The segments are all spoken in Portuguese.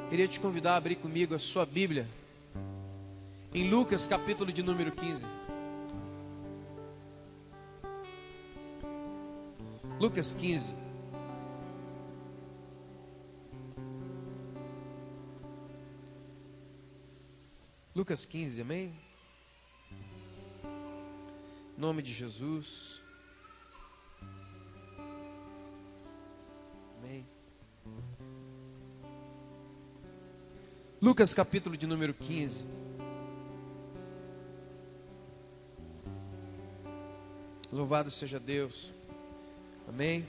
Queria te convidar a abrir comigo a sua Bíblia em Lucas, capítulo de número 15. Lucas 15. Lucas 15, amém? Em nome de Jesus. Amém. Lucas capítulo de número 15. Louvado seja Deus. Amém.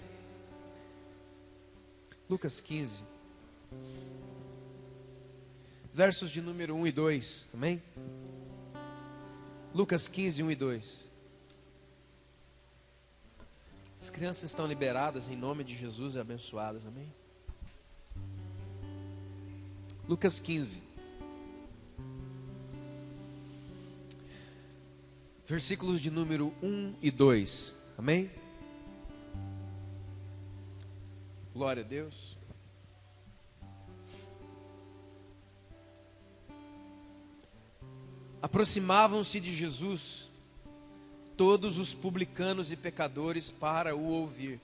Lucas 15. Versos de número 1 e 2. Amém. Lucas 15, 1 e 2. As crianças estão liberadas em nome de Jesus e abençoadas. Amém. Lucas 15. Versículos de número 1 e 2. Amém. Glória a Deus. Aproximavam-se de Jesus todos os publicanos e pecadores para o ouvir.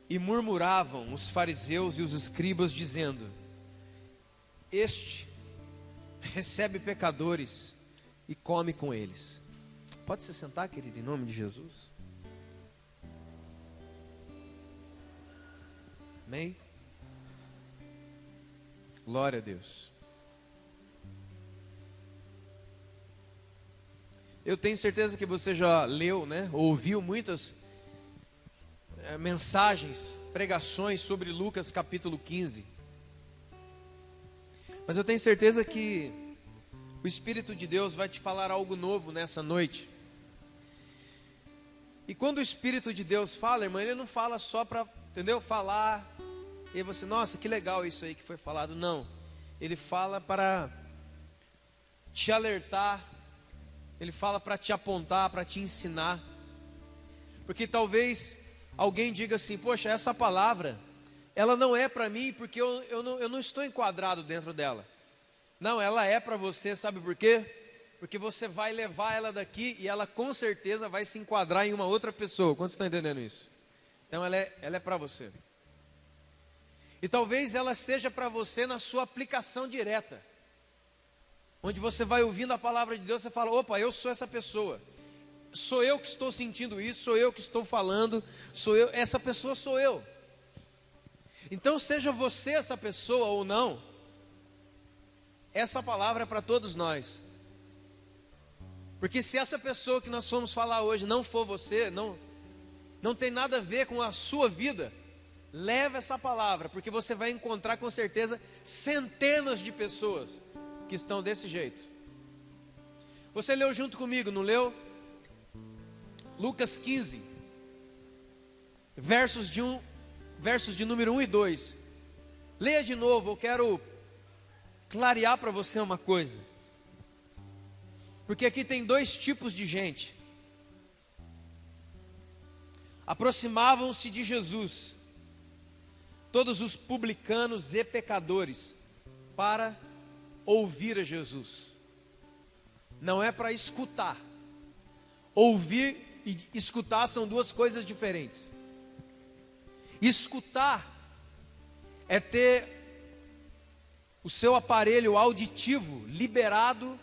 E murmuravam os fariseus e os escribas, dizendo: Este recebe pecadores e come com eles. Pode se sentar, querido, em nome de Jesus. Amém? Glória a Deus. Eu tenho certeza que você já leu, né? Ouviu muitas mensagens, pregações sobre Lucas capítulo 15. Mas eu tenho certeza que o Espírito de Deus vai te falar algo novo nessa noite. E quando o Espírito de Deus fala, irmão, ele não fala só para, entendeu? Falar, e aí você, nossa, que legal isso aí que foi falado. Não, ele fala para te alertar, ele fala para te apontar, para te ensinar. Porque talvez alguém diga assim: poxa, essa palavra, ela não é para mim porque eu não estou enquadrado dentro dela. Não, ela é para você, sabe por quê? Porque você vai levar ela daqui e ela com certeza vai se enquadrar em uma outra pessoa. Quantos estão entendendo isso? Então ela é para você. E talvez ela seja para você na sua aplicação direta. Onde você vai ouvindo a palavra de Deus, você fala: opa, eu sou essa pessoa. Sou eu que estou sentindo isso, sou eu que estou falando, sou eu, essa pessoa sou eu. Então seja você essa pessoa ou não, essa palavra é para todos nós. Porque se essa pessoa que nós fomos falar hoje não for você, não tem nada a ver com a sua vida, leve essa palavra, porque você vai encontrar com certeza centenas de pessoas que estão desse jeito. Você leu junto comigo, não leu? Lucas 15, versos de número 1 e 2. Leia de novo, eu quero clarear para você uma coisa. Porque aqui tem dois tipos de gente. Aproximavam-se de Jesus todos os publicanos e pecadores para ouvir a Jesus. Não é para escutar. Ouvir e escutar são duas coisas diferentes. Escutar é ter o seu aparelho auditivo liberado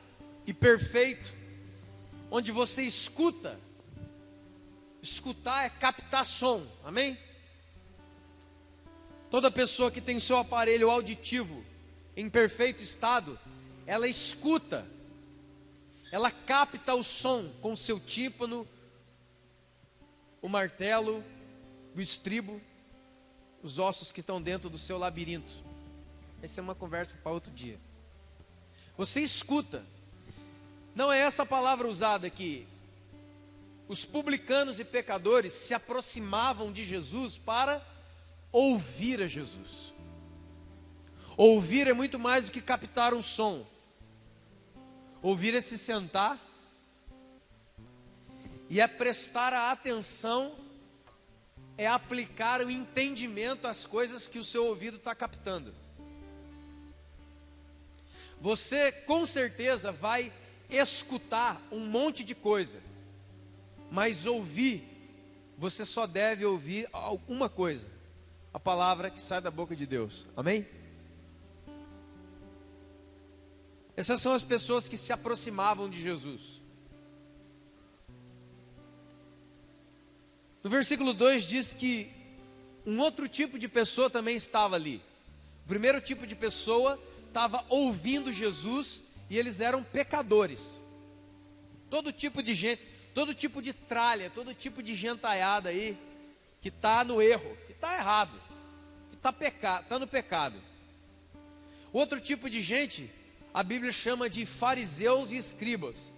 e perfeito, onde você escuta. Escutar é captar som, amém? Toda pessoa que tem seu aparelho auditivo em perfeito estado, ela escuta, ela capta o som com o seu tímpano, o martelo, o estribo, os ossos que estão dentro do seu labirinto. Essa é uma conversa para outro dia. Você escuta. Não é essa palavra usada aqui. Os publicanos e pecadores se aproximavam de Jesus para ouvir a Jesus. Ouvir é muito mais do que captar um som. Ouvir é se sentar e é prestar a atenção é aplicar o entendimento às coisas que o seu ouvido está captando. Você com certeza vai escutar um monte de coisa, mas ouvir, você só deve ouvir alguma coisa, a palavra que sai da boca de Deus, amém? Essas são as pessoas que se aproximavam de Jesus. No versículo 2 diz que um outro tipo de pessoa também estava ali. O primeiro tipo de pessoa estava ouvindo Jesus e eles eram pecadores. Todo tipo de gente, todo tipo de tralha, todo tipo de gentaiada aí que está no erro, que está errado, que está no pecado. Outro tipo de gente, a Bíblia chama de fariseus e escribas.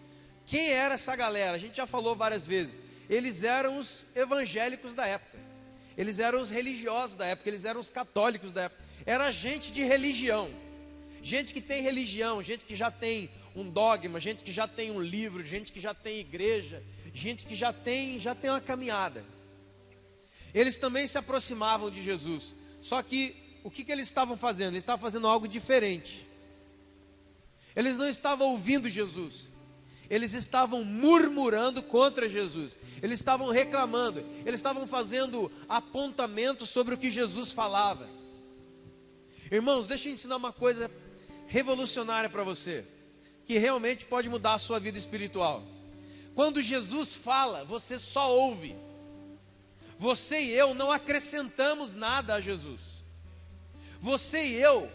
Quem era essa galera? A gente já falou várias vezes. Eles eram os evangélicos da época. Eles eram os religiosos da época. Eles eram os católicos da época. Era gente de religião. Gente que tem religião. Gente que já tem um dogma. Gente que já tem um livro. Gente que já tem igreja. Gente que já tem uma caminhada. Eles também se aproximavam de Jesus. Só que o que eles estavam fazendo? Eles estavam fazendo algo diferente. Eles não estavam ouvindo Jesus. Eles estavam murmurando contra Jesus. Eles estavam reclamando. Eles estavam fazendo apontamentos sobre o que Jesus falava. Irmãos, deixa eu ensinar uma coisa revolucionária para você, que realmente pode mudar a sua vida espiritual. Quando Jesus fala, você só ouve. Você e eu não acrescentamos nada a Jesus. Você e eu,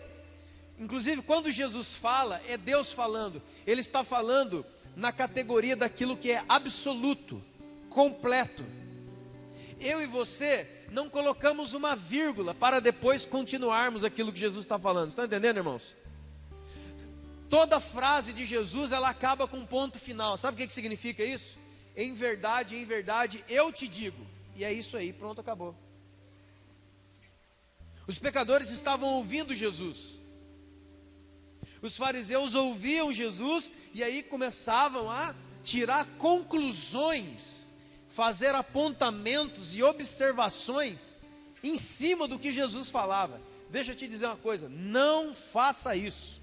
inclusive quando Jesus fala, é Deus falando. Ele está falando na categoria daquilo que é absoluto, completo. Eu e você não colocamos uma vírgula para depois continuarmos aquilo que Jesus está falando. Estão entendendo, irmãos? Toda frase de Jesus, ela acaba com um ponto final. Sabe o que significa isso? Em verdade, eu te digo. E é isso aí, pronto, acabou. Os pecadores estavam ouvindo Jesus. Os fariseus ouviam Jesus e aí começavam a tirar conclusões, fazer apontamentos e observações em cima do que Jesus falava. Deixa eu te dizer uma coisa, não faça isso.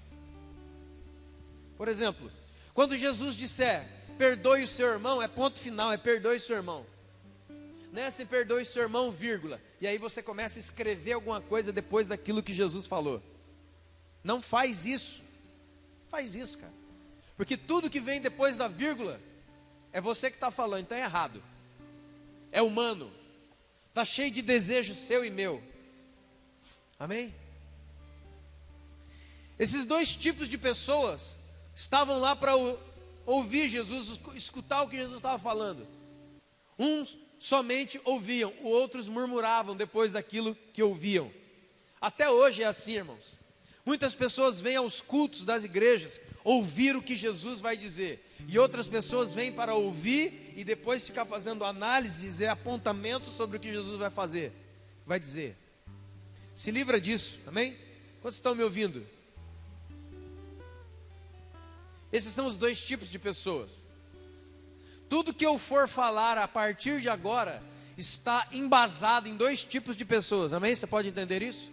Por exemplo, quando Jesus disser, perdoe o seu irmão, é ponto final, é perdoe o seu irmão. Não é assim, perdoe o seu irmão, vírgula. E aí você começa a escrever alguma coisa depois daquilo que Jesus falou. Não faz isso. Faz isso, cara. Porque tudo que vem depois da vírgula é você que está falando, então é errado. É humano. Está cheio de desejo seu e meu. Amém? Esses dois tipos de pessoas estavam lá para ouvir Jesus, escutar o que Jesus estava falando. Uns somente ouviam, os outros murmuravam depois daquilo que ouviam. Até hoje é assim, irmãos. Muitas pessoas vêm aos cultos das igrejas ouvir o que Jesus vai dizer, e outras pessoas vêm para ouvir e depois ficar fazendo análises e apontamentos sobre o que Jesus vai dizer. Se livra disso, amém? Quantos estão me ouvindo? Esses são os dois tipos de pessoas. Tudo que eu for falar a partir de agora está embasado em dois tipos de pessoas, amém? Você pode entender isso?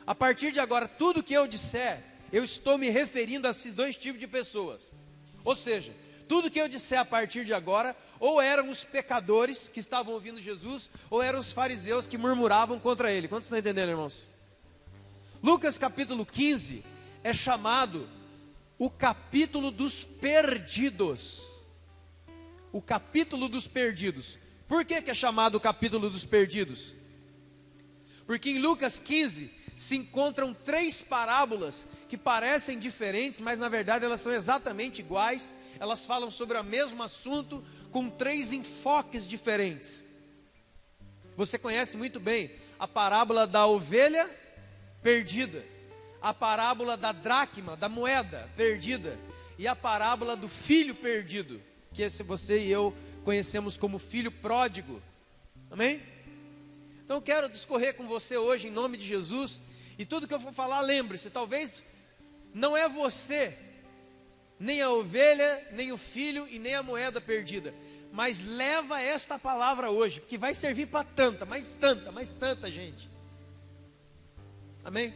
A partir de agora, tudo que eu disser, eu estou me referindo a esses dois tipos de pessoas. Ou seja, tudo que eu disser a partir de agora, ou eram os pecadores que estavam ouvindo Jesus, ou eram os fariseus que murmuravam contra ele. Quantos estão entendendo, irmãos? Lucas capítulo 15 é chamado o capítulo dos perdidos. O capítulo dos perdidos. Por que é chamado o capítulo dos perdidos? Porque em Lucas 15 se encontram três parábolas que parecem diferentes, mas na verdade elas são exatamente iguais. Elas falam sobre o mesmo assunto com três enfoques diferentes. Você conhece muito bem a parábola da ovelha perdida, a parábola da dracma, da moeda perdida, e a parábola do filho perdido, que você e eu conhecemos como filho pródigo. Amém? Então eu quero discorrer com você hoje em nome de Jesus. E tudo que eu for falar, lembre-se, talvez não é você, nem a ovelha, nem o filho e nem a moeda perdida, mas leva esta palavra hoje, porque vai servir para mais tanta gente. Amém?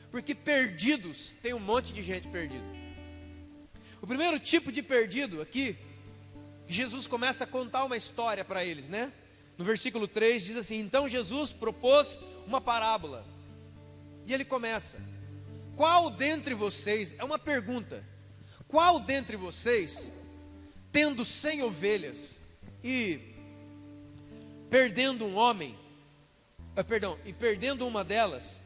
Porque perdidos, tem um monte de gente perdida. O primeiro tipo de perdido aqui, Jesus começa a contar uma história para eles, né? No versículo 3 diz assim: então Jesus propôs uma parábola. E ele começa: qual dentre vocês, é uma pergunta, qual dentre vocês, tendo 100 ovelhas e perdendo perdendo uma delas,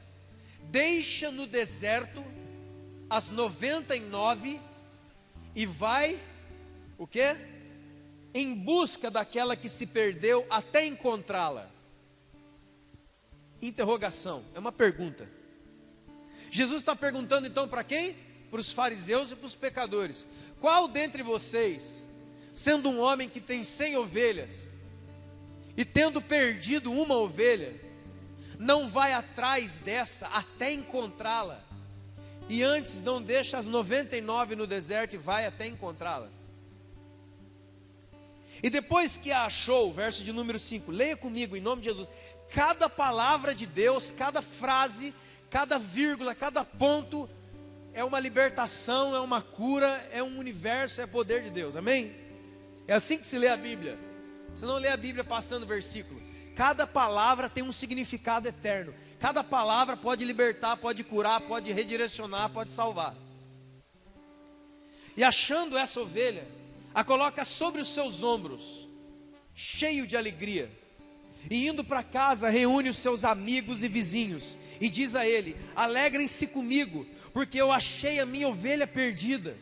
deixa no deserto as 99 e vai, o quê? Em busca daquela que se perdeu até encontrá-la. Interrogação, é uma pergunta. Jesus está perguntando então para quem? Para os fariseus e para os pecadores: qual dentre vocês, sendo um homem que tem 100 ovelhas e tendo perdido uma ovelha, não vai atrás dessa até encontrá-la, e antes não deixa as 99 no deserto e vai até encontrá-la? E depois que a achou, verso de número 5, leia comigo em nome de Jesus. Cada palavra de Deus, cada frase, cada vírgula, cada ponto é uma libertação, é uma cura, é um universo, é poder de Deus, amém? É assim que se lê a Bíblia. Você não lê a Bíblia passando versículo. Cada palavra tem um significado eterno. Cada palavra pode libertar, pode curar, pode redirecionar, pode salvar. E achando essa ovelha, a coloca sobre os seus ombros, cheio de alegria. E indo para casa, reúne os seus amigos e vizinhos e diz a ele: alegrem-se comigo, porque eu achei a minha ovelha perdida.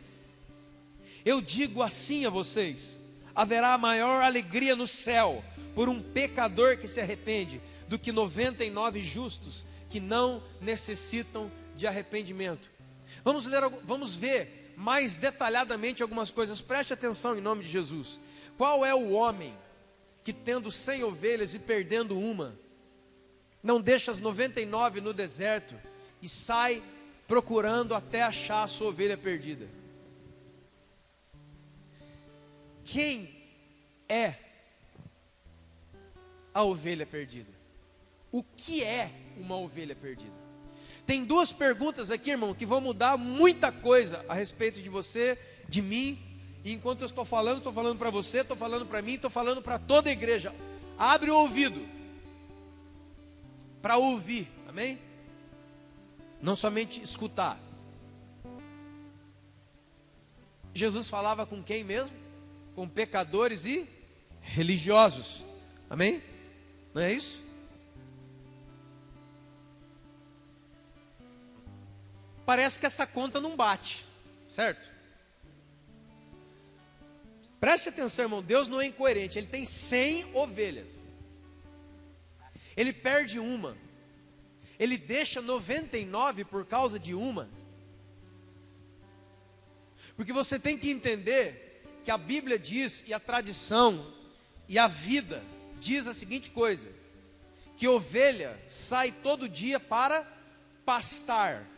Eu digo assim a vocês: haverá maior alegria no céu por um pecador que se arrepende, do que 99 justos que não necessitam de arrependimento. Vamos ver mais detalhadamente algumas coisas. Preste atenção em nome de Jesus. Qual é o homem que, tendo 100 ovelhas e perdendo uma, não deixa as 99 no deserto e sai procurando até achar a sua ovelha perdida? Quem é a ovelha perdida? O que é uma ovelha perdida? Tem duas perguntas aqui, irmão, que vão mudar muita coisa a respeito de você, de mim. E enquanto eu estou falando para você, estou falando para mim, estou falando para toda a igreja. Abre o ouvido para ouvir, amém? Não somente escutar. Jesus falava com quem mesmo? Com pecadores e religiosos, amém? Não é isso? Parece que essa conta não bate, certo? Preste atenção, irmão, Deus não é incoerente. Ele tem 100 ovelhas, ele perde uma, ele deixa 99 por causa de uma. Porque você tem que entender que a Bíblia diz, e a tradição, e a vida diz a seguinte coisa: que ovelha sai todo dia para pastar.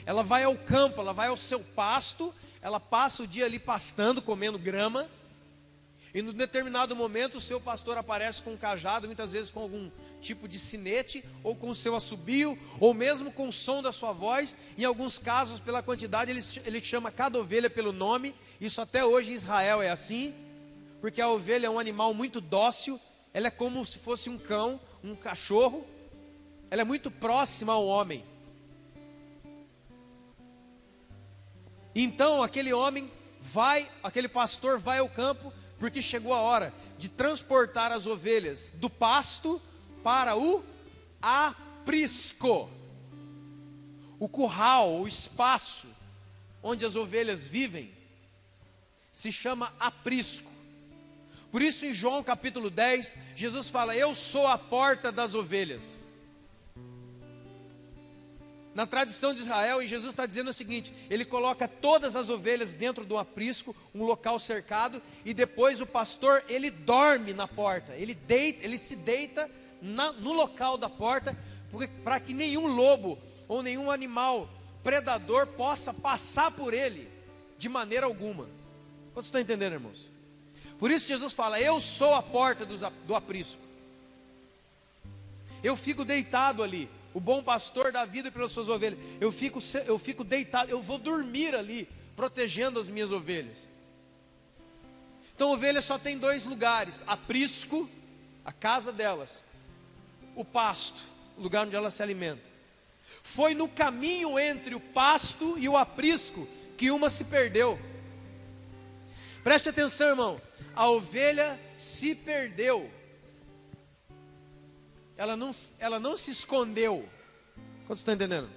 Ela vai ao campo, ela vai ao seu pasto, ela passa o dia ali pastando, comendo grama, e num determinado momento o seu pastor aparece com um cajado, muitas vezes com algum tipo de sinete, ou com o seu assobio, ou mesmo com o som da sua voz. Em alguns casos, pela quantidade, ele chama cada ovelha pelo nome. Isso até hoje em Israel é assim, porque a ovelha é um animal muito dócil, ela é como se fosse um cão, um cachorro, ela é muito próxima ao homem. Então aquele pastor vai ao campo, porque chegou a hora de transportar as ovelhas do pasto para o aprisco. O curral, o espaço onde as ovelhas vivem, se chama aprisco. Por isso em João capítulo 10, Jesus fala: eu sou a porta das ovelhas. Na tradição de Israel, e Jesus está dizendo o seguinte: ele coloca todas as ovelhas dentro do aprisco, um local cercado, e depois o pastor, ele dorme na porta, ele se deita no local da porta, para que nenhum lobo ou nenhum animal predador possa passar por ele de maneira alguma. Quantos estão entendendo, irmãos? Por isso Jesus fala: eu sou a porta do aprisco. Eu fico deitado ali. O bom pastor dá vida pelas suas ovelhas. Eu fico deitado, eu vou dormir ali, protegendo as minhas ovelhas. Então, ovelha só tem dois lugares: aprisco, a casa delas, o pasto, o lugar onde ela se alimenta. Foi no caminho entre o pasto e o aprisco que uma se perdeu. Preste atenção, irmão. A ovelha se perdeu. Ela não se escondeu. Quantos estão entendendo?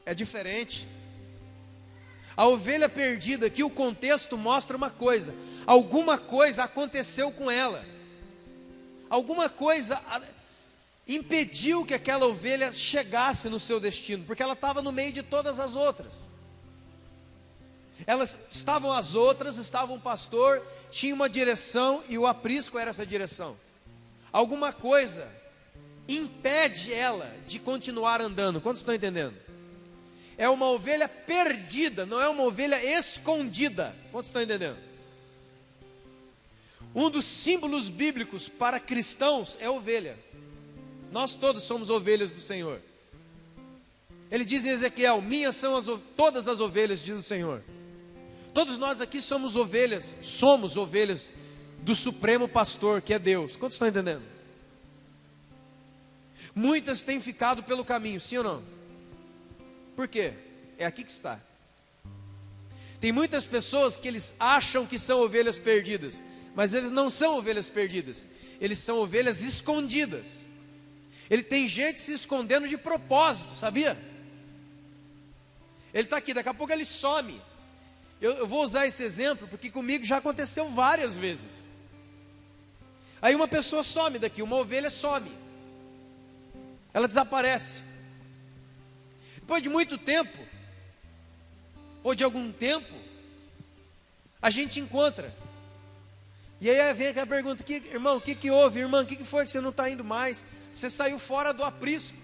É diferente. A ovelha perdida aqui, o contexto mostra uma coisa: alguma coisa aconteceu com ela. Alguma coisa impediu que aquela ovelha chegasse no seu destino, porque ela estava no meio de todas as outras. As outras estavam o pastor, tinha uma direção e o aprisco era essa direção. Alguma coisa impede ela de continuar andando. Quantos estão entendendo? É uma ovelha perdida, não é uma ovelha escondida. Quantos estão entendendo? Um dos símbolos bíblicos para cristãos é ovelha. Nós todos somos ovelhas do Senhor. Ele diz em Ezequiel: minhas são todas as ovelhas, diz o Senhor. Todos nós aqui somos ovelhas do Supremo Pastor, que é Deus. Quantos estão entendendo? Muitas têm ficado pelo caminho, sim ou não? Por quê? É aqui que está. Tem muitas pessoas que eles acham que são ovelhas perdidas, mas eles não são ovelhas perdidas, eles são ovelhas escondidas. Ele tem gente se escondendo de propósito, sabia? Ele está aqui, daqui a pouco ele some. Eu vou usar esse exemplo porque comigo já aconteceu várias vezes. Aí uma pessoa some daqui, uma ovelha some, ela desaparece. Depois de muito tempo, ou de algum tempo, a gente encontra. E aí vem aquela pergunta: irmão, o que houve? Irmã, o que foi que você não está indo mais? Você saiu fora do aprisco.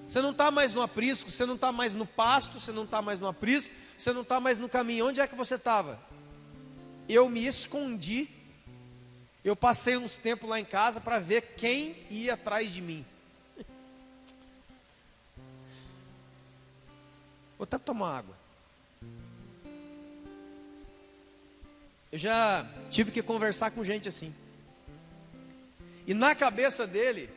Você não está mais no aprisco, você não está mais no pasto, você não está mais no aprisco, você não está mais no caminho. Onde é que você estava? Eu me escondi. Eu passei uns tempos lá em casa para ver quem ia atrás de mim. Vou até tomar água. Eu já tive que conversar com gente assim. E na cabeça dele,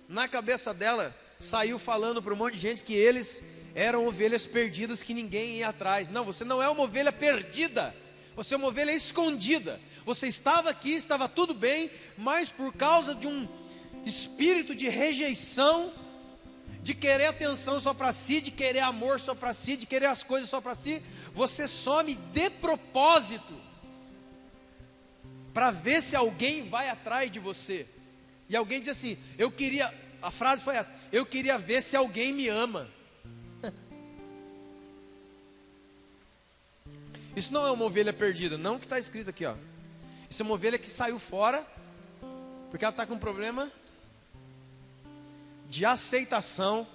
na cabeça dela, saiu falando para um monte de gente que eles eram ovelhas perdidas, que ninguém ia atrás. Não, você não é uma ovelha perdida, você é uma ovelha escondida. Você estava aqui, estava tudo bem, mas por causa de um espírito de rejeição, de querer atenção só para si, de querer amor só para si, de querer as coisas só para si, você some de propósito para ver se alguém vai atrás de você. E alguém diz assim: a frase foi essa: eu queria ver se alguém me ama. Isso não é uma ovelha perdida, não, que está escrito aqui, ó. Isso é uma ovelha que saiu fora, porque ela está com um problema de aceitação.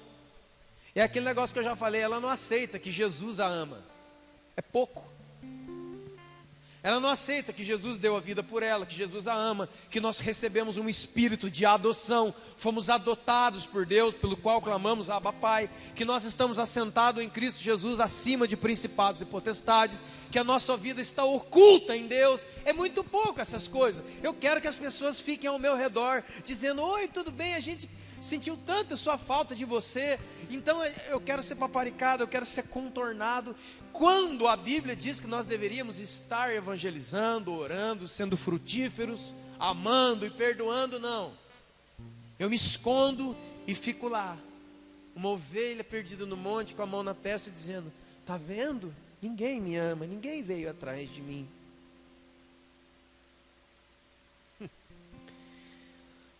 É aquele negócio que eu já falei: ela não aceita que Jesus a ama. É pouco. Ela não aceita que Jesus deu a vida por ela, que Jesus a ama, que nós recebemos um espírito de adoção, fomos adotados por Deus, pelo qual clamamos Abba Pai, que nós estamos assentados em Cristo Jesus acima de principados e potestades, que a nossa vida está oculta em Deus. É muito pouco essas coisas. Eu quero que as pessoas fiquem ao meu redor dizendo: oi, tudo bem, a gente sentiu tanta sua falta de você, então eu quero ser paparicado, eu quero ser contornado. Quando a Bíblia diz que nós deveríamos estar evangelizando, orando, sendo frutíferos, amando e perdoando, não. Eu me escondo e fico lá, uma ovelha perdida no monte, com a mão na testa, dizendo: está vendo? Ninguém me ama, ninguém veio atrás de mim.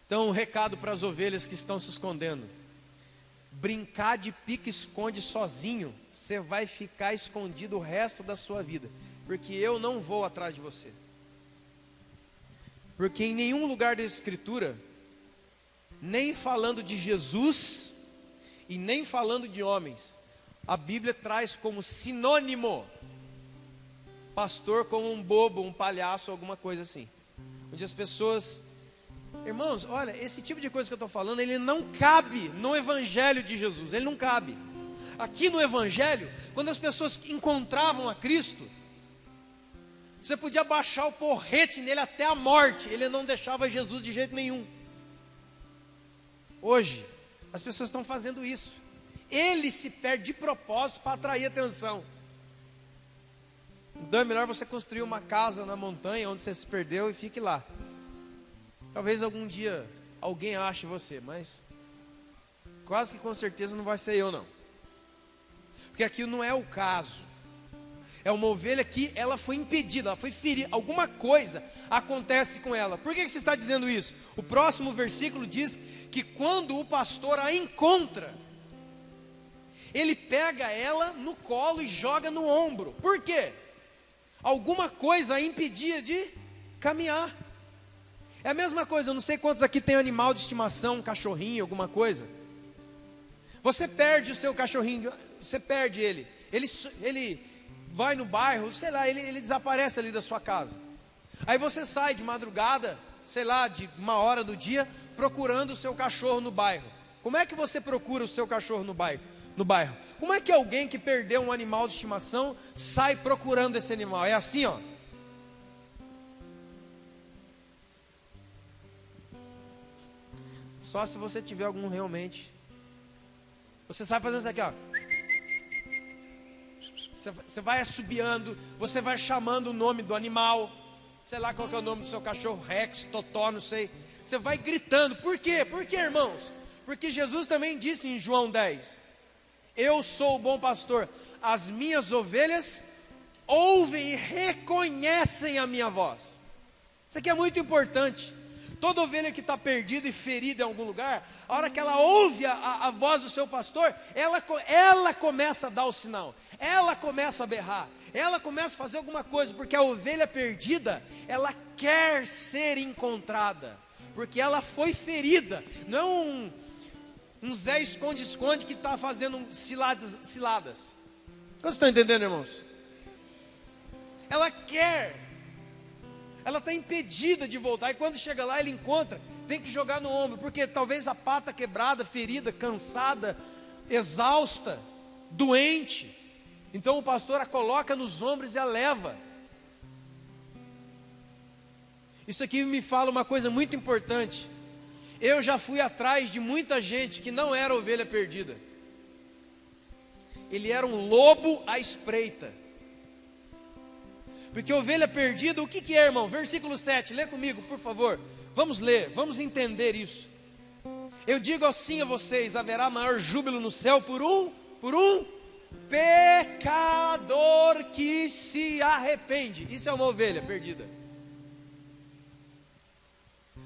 Então, um recado para as ovelhas que estão se escondendo: brincar de pique-esconde sozinho, você vai ficar escondido o resto da sua vida, porque eu não vou atrás de você. Porque em nenhum lugar da Escritura, nem falando de Jesus e nem falando de homens, a Bíblia traz como sinônimo pastor como um bobo, um palhaço, alguma coisa assim. Onde as pessoas... Irmãos, olha, esse tipo de coisa que eu estou falando, ele não cabe no Evangelho de Jesus, ele não cabe. Aqui no Evangelho, quando as pessoas encontravam a Cristo, você podia baixar o porrete nele até a morte, ele não deixava Jesus de jeito nenhum. Hoje, as pessoas estão fazendo isso. Ele se perde de propósito para atrair atenção. Então é melhor você construir uma casa na montanha onde você se perdeu e fique lá. Talvez algum dia alguém ache você, mas quase que com certeza não vai ser eu não. Porque aqui não é o caso. É uma ovelha que ela foi impedida, ela foi ferida, alguma coisa acontece com ela. Por que você está dizendo isso? O próximo versículo diz que quando o pastor a encontra, ele pega ela no colo e joga no ombro. Por quê? Alguma coisa a impedia de caminhar. É a mesma coisa, eu não sei quantos aqui tem animal de estimação, um cachorrinho, alguma coisa. Você perde o seu cachorrinho, você perde ele. Ele vai no bairro, sei lá, ele desaparece ali da sua casa. Aí você sai de madrugada, sei lá, de 1 hora do dia, procurando o seu cachorro no bairro. Como é que você procura o seu cachorro no bairro? Como é que alguém que perdeu um animal de estimação sai procurando esse animal? É assim, ó. Só se você tiver algum realmente. Você sai fazendo isso aqui, ó. Você vai assobiando, você vai chamando o nome do animal. Sei lá qual que é o nome do seu cachorro, Rex, Totó, não sei. Você vai gritando. Por quê? Por quê, irmãos? Porque Jesus também disse em João 10: eu sou o bom pastor, as minhas ovelhas ouvem e reconhecem a minha voz. Isso aqui é muito importante. Toda ovelha que está perdida e ferida em algum lugar, a hora que ela ouve a voz do seu pastor, ela começa a dar o sinal, ela começa a berrar, ela começa a fazer alguma coisa, porque a ovelha perdida, ela quer ser encontrada, porque ela foi ferida. Não é um Zé esconde-esconde que está fazendo ciladas. Vocês estão entendendo, irmãos? Ela quer. Ela está impedida de voltar, e quando chega lá, ele encontra, tem que jogar no ombro, porque talvez a pata quebrada, ferida, cansada, exausta, doente. Então o pastor a coloca nos ombros e a leva. Isso aqui me fala uma coisa muito importante. Eu já fui atrás de muita gente que não era ovelha perdida. Ele era um lobo à espreita. Porque ovelha perdida, o que é, irmão? Versículo 7, lê comigo, por favor. Vamos ler, vamos entender isso. Eu digo assim a vocês: haverá maior júbilo no céu por um pecador que se arrepende. Isso é uma ovelha perdida.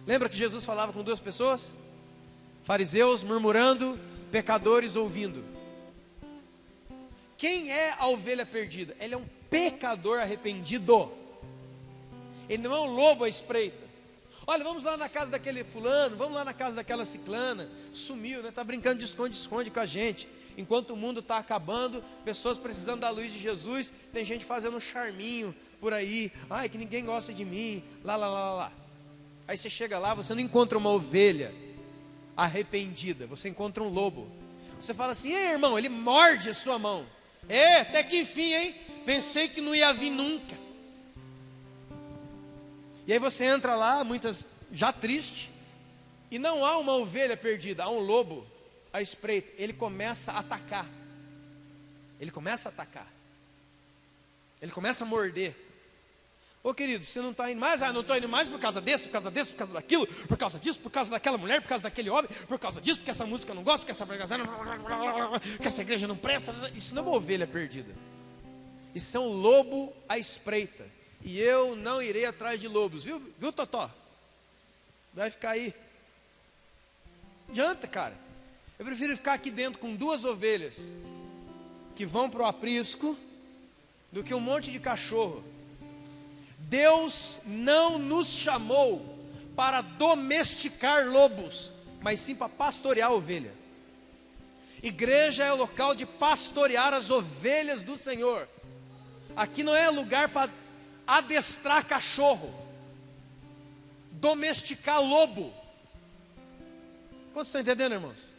Lembra que Jesus falava com duas pessoas? Fariseus murmurando, pecadores ouvindo. Quem é a ovelha perdida? Ele é um pecador arrependido. Ele não é um lobo à espreita. Olha, vamos lá na casa daquele fulano, vamos lá na casa daquela ciclana. Sumiu, né? Está brincando de esconde-esconde com a gente. Enquanto o mundo está acabando, pessoas precisando da luz de Jesus, tem gente fazendo um charminho por aí. Ai, que ninguém gosta de mim, lá. Aí você chega lá, você não encontra uma ovelha arrependida, você encontra um lobo. Você fala assim: ei, irmão, ele morde a sua mão. Até que enfim, hein? Pensei que não ia vir nunca. E aí você entra lá, muitas já triste, e não há uma ovelha perdida, há um lobo à espreita. Ele começa a atacar. Ele começa a morder. Ô querido, você não está indo mais? Não estou indo mais por causa desse, por causa daquilo, por causa disso, por causa daquela mulher, por causa daquele homem, por causa disso, porque essa música eu não gosto, porque essa pregação que essa igreja não presta. Isso não é uma ovelha perdida. Isso é um lobo à espreita. E eu não irei atrás de lobos, viu Totó? Vai ficar aí. Não adianta, cara. Eu prefiro ficar aqui dentro com duas ovelhas que vão para o aprisco do que um monte de cachorro. Deus não nos chamou para domesticar lobos, mas sim para pastorear a ovelha. Igreja é o local de pastorear as ovelhas do Senhor. Aqui não é lugar para adestrar cachorro, domesticar lobo. Quantos estão entendendo, irmãos?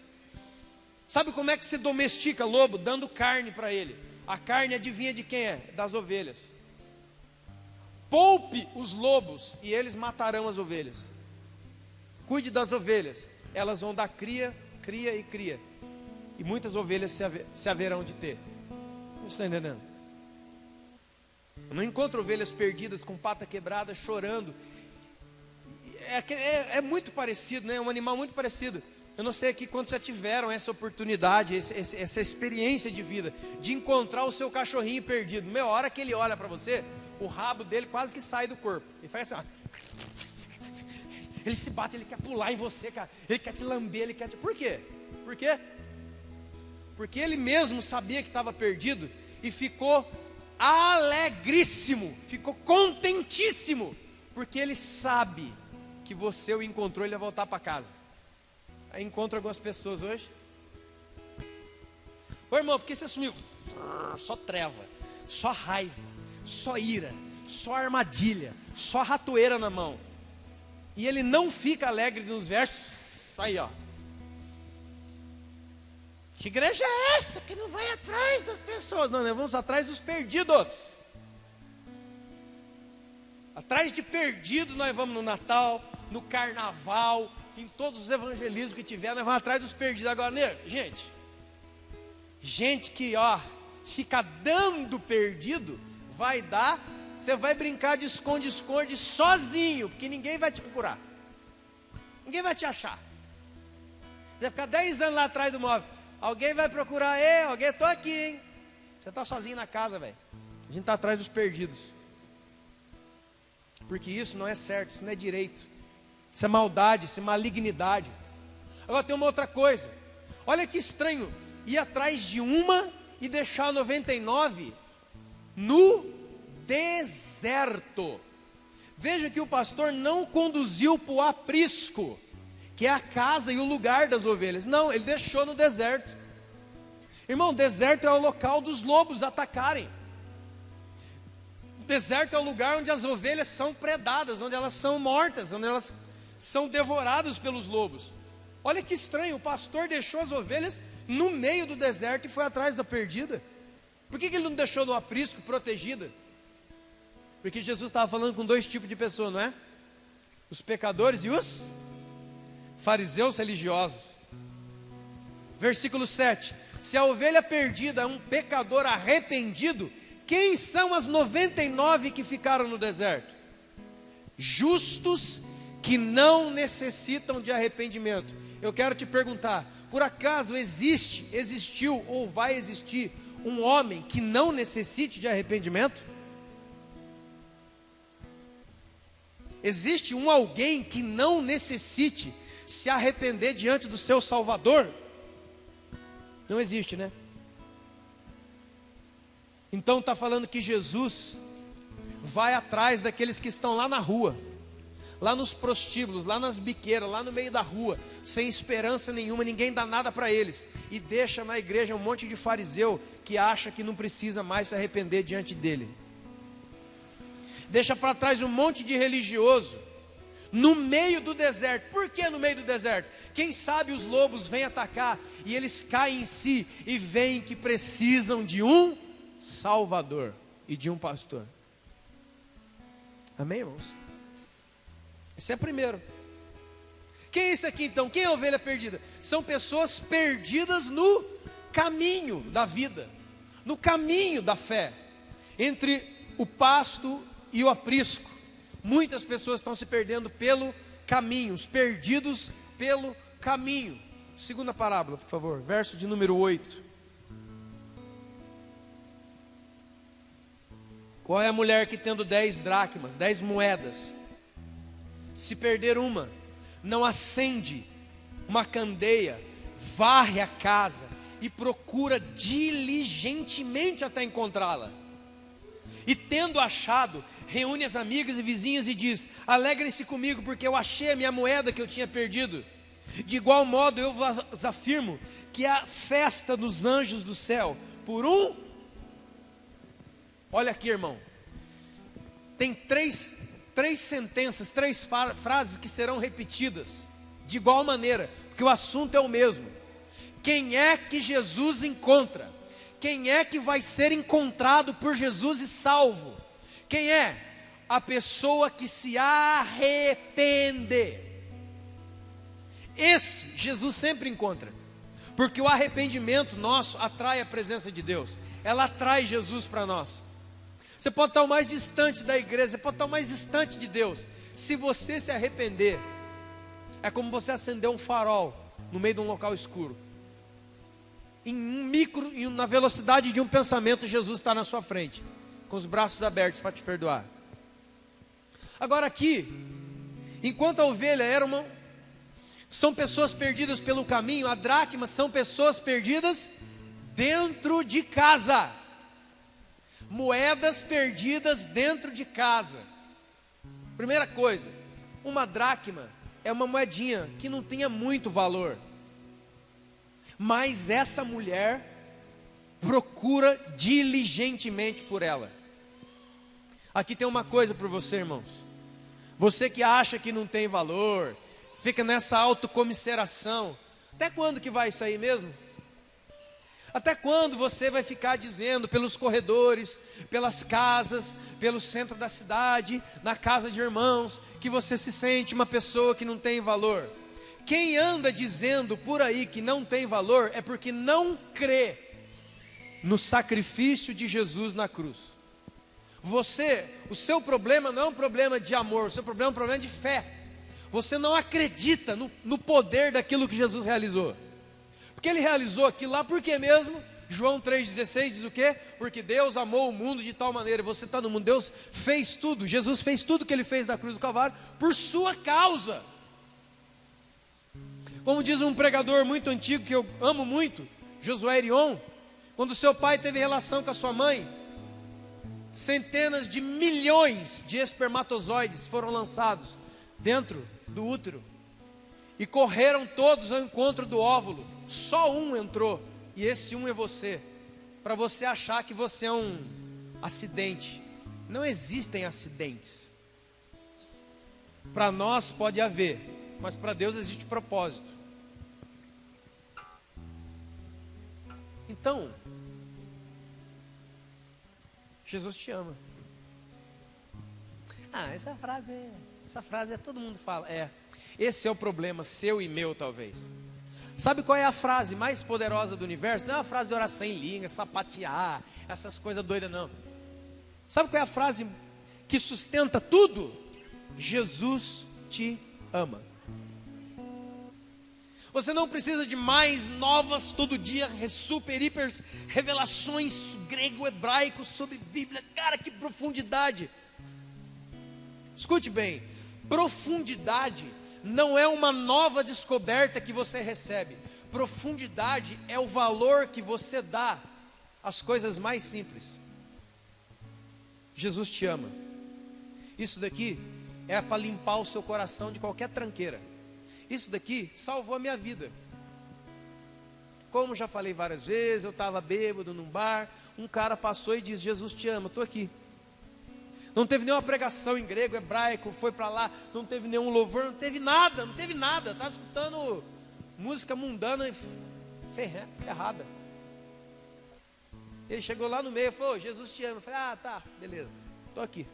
Sabe como é que se domestica lobo? Dando carne para ele. A carne, adivinha de quem é? Das ovelhas. Poupe os lobos e eles matarão as ovelhas. Cuide das ovelhas, elas vão dar cria, cria e cria. E muitas ovelhas se haverão de ter. Não está entendendo? Eu não encontro ovelhas perdidas com pata quebrada, chorando. É muito parecido, né? É um animal muito parecido. Eu não sei aqui quantos já tiveram essa oportunidade, essa experiência de vida, de encontrar o seu cachorrinho perdido. Meia hora que ele olha para você, o rabo dele quase que sai do corpo. Ele faz assim, ó. Ele se bate, ele quer pular em você, cara. Ele quer te lamber, ele quer te... Por quê? Por quê? Porque ele mesmo sabia que estava perdido e ficou alegríssimo, ficou contentíssimo, porque ele sabe que você o encontrou e ele vai voltar para casa. Aí encontra algumas pessoas hoje. Ô irmão, por que você sumiu? Só treva, só raiva, só ira, só armadilha, só ratoeira na mão. E ele não fica alegre nos versos. Aí ó, que igreja é essa que não vai atrás das pessoas? Não, nós vamos atrás dos perdidos. Atrás de perdidos nós vamos no Natal, no Carnaval, em todos os evangelismos que tiver, nós vamos atrás dos perdidos. Agora, né, gente que ó, fica dando perdido, vai dar. Você vai brincar de esconde-esconde sozinho, porque ninguém vai te procurar. Ninguém vai te achar. Você vai ficar 10 anos lá atrás do móvel. Alguém vai procurar, alguém, estou aqui, hein? Você está sozinho na casa, velho. A gente está atrás dos perdidos. Porque isso não é certo, isso não é direito. Isso é maldade, isso é malignidade. Agora tem uma outra coisa. Olha que estranho. Ir atrás de uma e deixar 99 no deserto. Veja que o pastor não conduziu para o aprisco, que é a casa e o lugar das ovelhas. Não, ele deixou no deserto. Irmão, deserto é o local dos lobos atacarem. Deserto é o lugar onde as ovelhas são predadas, onde elas são mortas, onde elas são devoradas pelos lobos. Olha que estranho, o pastor deixou as ovelhas no meio do deserto e foi atrás da perdida. Por que ele não deixou no aprisco, protegida? Porque Jesus estava falando com dois tipos de pessoas, não é? Os pecadores e os fariseus religiosos. Versículo 7. Se a ovelha perdida é um pecador arrependido, quem são as 99 que ficaram no deserto? Justos que não necessitam de arrependimento. Eu quero te perguntar, por acaso existiu ou vai existir um homem que não necessite de arrependimento? Existe alguém que não necessite se arrepender diante do seu Salvador? Não existe, né? Então está falando que Jesus vai atrás daqueles que estão lá na rua, lá nos prostíbulos, lá nas biqueiras, lá no meio da rua, sem esperança nenhuma, ninguém dá nada para eles, e deixa na igreja um monte de fariseu que acha que não precisa mais se arrepender diante dele. Deixa para trás um monte de religioso no meio do deserto. Por que no meio do deserto? Quem sabe os lobos vêm atacar e eles caem em si e veem que precisam de um Salvador e de um pastor. Amém, irmãos? Esse é o primeiro. Quem é esse aqui então? Quem é a ovelha perdida? São pessoas perdidas no caminho da vida, no caminho da fé, entre o pasto e o aprisco. Muitas pessoas estão se perdendo pelo caminho, os perdidos pelo caminho. Segunda parábola, por favor, verso de número 8. Qual é a mulher que tendo 10 dracmas, 10 moedas, se perder uma, não acende uma candeia, varre a casa e procura diligentemente até encontrá-la? E tendo achado, reúne as amigas e vizinhas e diz: alegrem-se comigo, porque eu achei a minha moeda que eu tinha perdido. De igual modo eu vos afirmo que a festa dos anjos do céu por um Olha aqui, irmão. Tem três sentenças, três frases que serão repetidas de igual maneira, porque o assunto é o mesmo. Quem é que Jesus encontra? Quem é que vai ser encontrado por Jesus e salvo? Quem é? A pessoa que se arrepende. Esse Jesus sempre encontra, porque o arrependimento nosso atrai a presença de Deus, ela atrai Jesus para nós. Você pode estar o mais distante da igreja, você pode estar o mais distante de Deus. Se você se arrepender, é como você acender um farol no meio de um local escuro. Na velocidade de um pensamento, Jesus está na sua frente, com os braços abertos para te perdoar. Agora aqui, enquanto a ovelha são pessoas perdidas pelo caminho, a dracma são pessoas perdidas dentro de casa. Moedas perdidas dentro de casa. Primeira coisa, uma dracma é uma moedinha que não tinha muito valor, mas essa mulher procura diligentemente por ela. Aqui tem uma coisa para você, irmãos. Você que acha que não tem valor, fica nessa autocomiseração, até quando que vai sair mesmo? Até quando você vai ficar dizendo pelos corredores, pelas casas, pelo centro da cidade, na casa de irmãos, que você se sente uma pessoa que não tem valor? Quem anda dizendo por aí que não tem valor é porque não crê no sacrifício de Jesus na cruz. O seu problema não é um problema de amor, o seu problema é um problema de fé. Você não acredita no poder daquilo que Jesus realizou. Porque Ele realizou aquilo lá, por quê mesmo? João 3,16 diz o quê? Porque Deus amou o mundo de tal maneira, você está no mundo, Deus fez tudo, Jesus fez tudo que Ele fez na cruz do Calvário, por sua causa. Como diz um pregador muito antigo, que eu amo muito, Josué Erion, quando seu pai teve relação com a sua mãe, centenas de milhões de espermatozoides foram lançados dentro do útero, e correram todos ao encontro do óvulo, só um entrou, e esse um é você, para você achar que você é um acidente. Não existem acidentes. Para nós pode haver, mas para Deus existe propósito. Então, Jesus te ama. Essa frase todo mundo fala. Esse é o problema seu e meu, talvez. Sabe qual é a frase mais poderosa do universo? Não é uma frase de oração em língua, sapatear, essas coisas doidas, não. Sabe qual é a frase que sustenta tudo? Jesus te ama. Você não precisa de mais novas todo dia, super, hiper revelações grego, hebraico sobre Bíblia. Cara, que profundidade. Escute bem, profundidade não é uma nova descoberta que você recebe. Profundidade é o valor que você dá às coisas mais simples. Jesus te ama. Isso daqui é para limpar o seu coração de qualquer tranqueira. Isso daqui salvou a minha vida. Como já falei várias vezes, eu estava bêbado num bar, um cara passou e disse: Jesus te ama, estou aqui. Não teve nenhuma pregação em grego, hebraico, foi para lá, não teve nenhum louvor, não teve nada. Estava escutando música mundana e ferrada. Ele chegou lá no meio e falou: Jesus te ama. Eu falei: tá, beleza, estou aqui.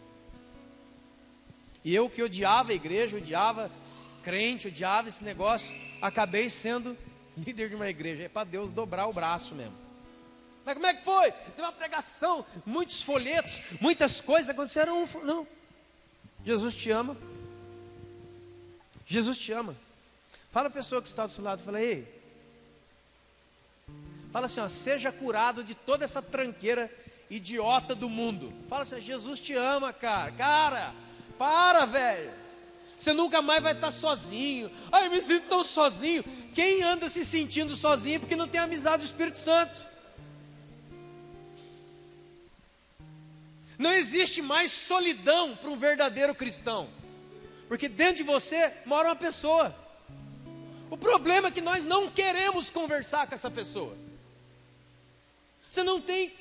E eu que odiava a igreja, odiava crente, odiava esse negócio, acabei sendo líder de uma igreja. É para Deus dobrar o braço mesmo. Mas como é que foi? Teve uma pregação, muitos folhetos, muitas coisas aconteceram. Não, Jesus te ama. Jesus te ama. Fala a pessoa que está do seu lado, fala: ei, fala assim, seja curado de toda essa tranqueira idiota do mundo. Fala assim: Jesus te ama, cara, para, velho. Você nunca mais vai estar sozinho. Eu me sinto tão sozinho. Quem anda se sentindo sozinho é porque não tem amizade do Espírito Santo. Não existe mais solidão para um verdadeiro cristão, porque dentro de você mora uma pessoa. O problema é que nós não queremos conversar com essa pessoa. Você não tem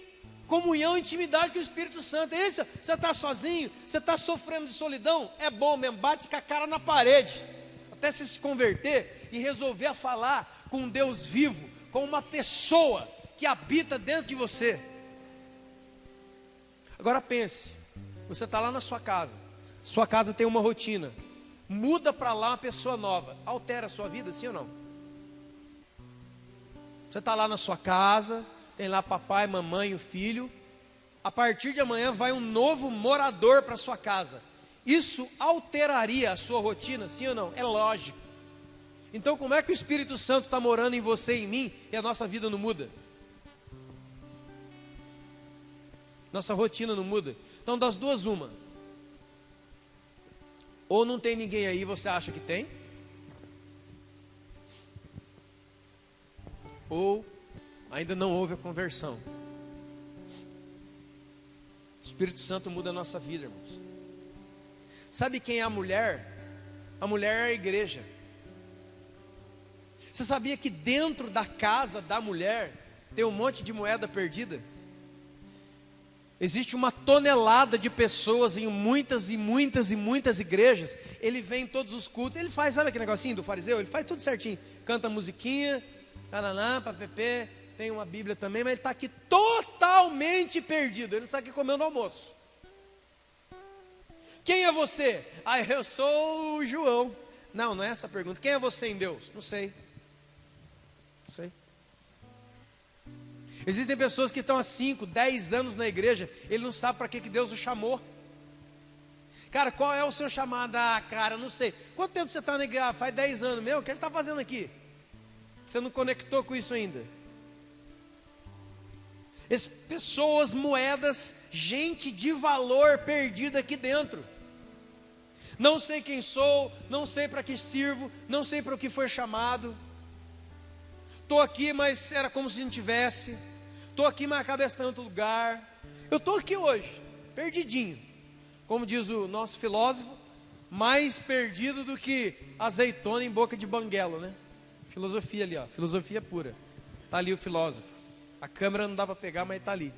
comunhão, intimidade com o Espírito Santo. É isso. Você está sozinho, você está sofrendo de solidão, é bom mesmo, bate com a cara na parede, até você se converter e resolver a falar com um Deus vivo, com uma pessoa que habita dentro de você. Agora pense, você está lá na sua casa tem uma rotina, muda para lá uma pessoa nova, altera a sua vida, sim ou não? Você está lá na sua casa, tem lá papai, mamãe, o filho. A partir de amanhã vai um novo morador para sua casa. Isso alteraria a sua rotina, sim ou não? É lógico. Então como é que o Espírito Santo está morando em você e em mim e a nossa vida não muda? Nossa rotina não muda. Então das duas uma. Ou não tem ninguém aí, você acha que tem? Ou ainda não houve a conversão. O Espírito Santo muda a nossa vida, irmãos. Sabe quem é a mulher? A mulher é a igreja. Você sabia que dentro da casa da mulher tem um monte de moeda perdida? Existe uma tonelada de pessoas em muitas e muitas e muitas igrejas. Ele vem em todos os cultos, ele faz, sabe aquele negocinho do fariseu? Ele faz tudo certinho, canta musiquinha, ananá, papepê, tem uma Bíblia também, mas ele está aqui totalmente perdido, ele não sabe o que comeu no almoço. Quem é você? Ah, eu sou o João. Não, não é essa a pergunta. Quem é você em Deus? Não sei. Não sei. Existem pessoas que estão há 5, 10 anos na igreja, ele não sabe para que Deus o chamou. Cara, qual é o seu chamado? Ah, cara, não sei. Quanto tempo você está na igreja? Ah, faz 10 anos. Meu, o que você está fazendo aqui? Você não conectou com isso ainda. Pessoas, moedas, gente de valor perdida aqui dentro. Não sei quem sou, não sei para que sirvo, não sei para o que foi chamado. Estou aqui, mas era como se não tivesse. Estou aqui, mas a cabeça está em outro lugar. Eu estou aqui hoje, perdidinho. Como diz o nosso filósofo, mais perdido do que azeitona em boca de banguelo, né? Filosofia ali, ó, filosofia pura. Está ali o filósofo. A câmera não dá para pegar, mas está ali.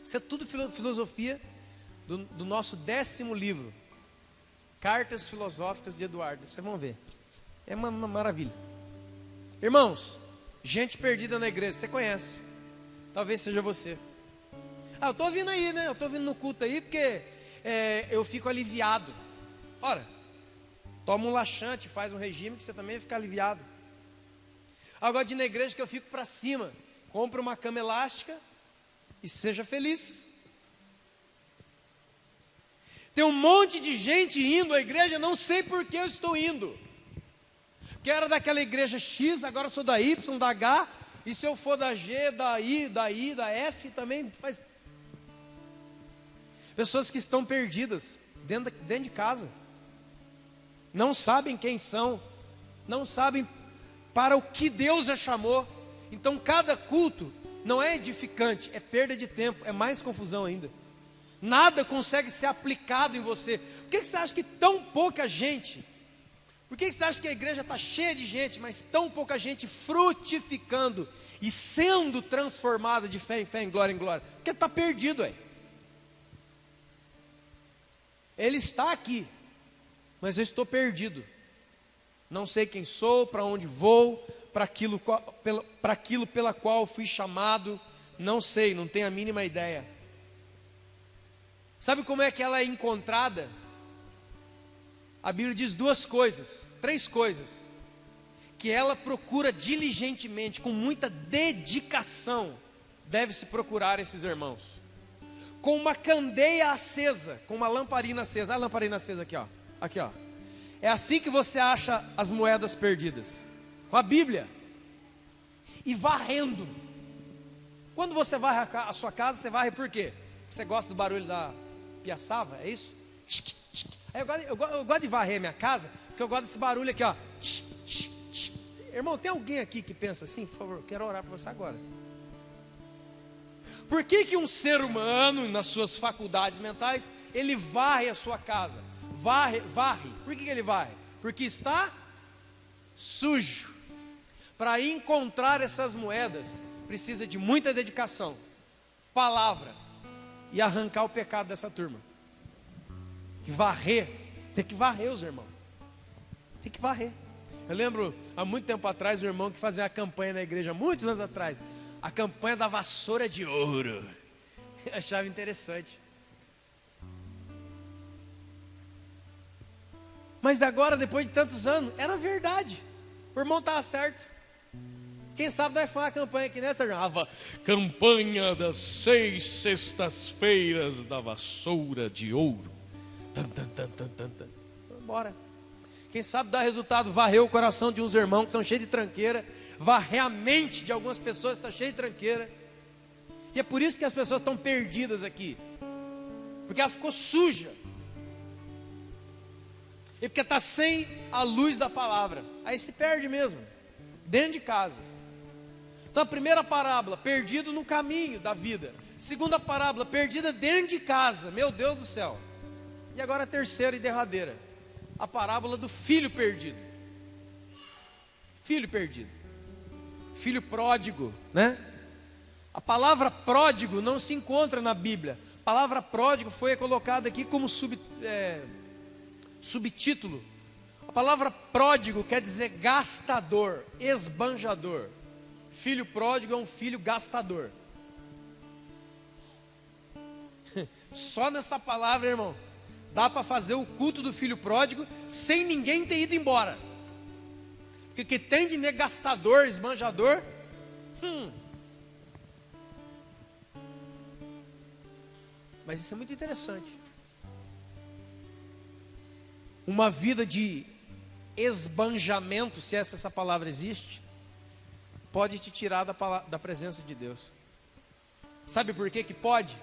Isso é tudo filosofia do nosso 10º livro. Cartas Filosóficas de Eduardo. Vocês vão ver. É uma maravilha. Irmãos, gente perdida na igreja, você conhece. Talvez seja você. Ah, eu estou vindo aí, né? Eu estou vindo no culto aí porque eu fico aliviado. Ora, toma um laxante, faz um regime que você também fica aliviado. Agora de ir na igreja que eu fico para cima. Compre uma cama elástica e seja feliz. Tem um monte de gente indo à igreja, não sei por que eu estou indo. Que era daquela igreja X, agora sou da Y, da H, e se eu for da G, da I, da F, também faz. Pessoas que estão perdidas dentro de casa, não sabem quem são, não sabem para o que Deus a chamou. Então cada culto não é edificante, é perda de tempo, é mais confusão ainda. Nada consegue ser aplicado em você. Por que você acha que tão pouca gente? Por que você acha que a igreja está cheia de gente, mas tão pouca gente frutificando e sendo transformada de fé em fé, em glória em glória? Porque está perdido aí. Ele está aqui, mas eu estou perdido. Não sei quem sou, para onde vou, para aquilo pela qual fui chamado. Não sei, não tenho a mínima ideia. Sabe como é que ela é encontrada? A Bíblia diz 3 coisas, que ela procura diligentemente, com muita dedicação, deve-se procurar esses irmãos. Com uma candeia acesa, com uma lamparina acesa. Olha a lamparina acesa aqui, ó. Aqui, ó. É assim que você acha as moedas perdidas. Com a Bíblia. E varrendo. Quando você varre a sua casa, você varre por quê? Você gosta do barulho da piaçava, é isso? Eu gosto de varrer minha casa, porque eu gosto desse barulho aqui, ó. Irmão, tem alguém aqui que pensa assim? Por favor, eu quero orar para você agora. Por que um ser humano, nas suas faculdades mentais, ele varre a sua casa? Varre. Por que ele varre? Porque está sujo. Para encontrar essas moedas, precisa de muita dedicação. palavra e arrancar o pecado dessa turma. Tem que varrer os irmãos. Tem que varrer. Eu lembro, há muito tempo atrás, um irmão que fazia uma campanha na igreja, muitos anos atrás, a campanha da vassoura de ouro. Eu achava interessante. Mas agora, depois de tantos anos, era verdade. O irmão estava certo. Quem sabe nós fazemos uma campanha aqui, né, Sérgio? Campanha das 6 sextas-feiras da vassoura de ouro. Bora. Quem sabe dá resultado, varrer o coração de uns irmãos que estão cheios de tranqueira, varrer a mente de algumas pessoas que estão cheias de tranqueira. E é por isso que as pessoas estão perdidas aqui. Porque ela ficou suja. E porque está sem a luz da palavra. Aí se perde mesmo. Dentro de casa. Então a primeira parábola, perdido no caminho da vida. Segunda parábola, perdida dentro de casa. Meu Deus do céu. E agora a terceira e derradeira. A parábola do filho perdido. Filho perdido. Filho pródigo, né? A palavra pródigo não se encontra na Bíblia. A palavra pródigo foi colocada aqui como subtítulo. A palavra pródigo quer dizer gastador, esbanjador. Filho pródigo é um filho gastador. Só nessa palavra, irmão, dá para fazer o culto do filho pródigo sem ninguém ter ido embora. Porque o que tem de gastador, esbanjador, Mas isso é muito interessante. Uma vida de esbanjamento, se essa palavra existe, pode te tirar da presença de Deus. Sabe por que pode?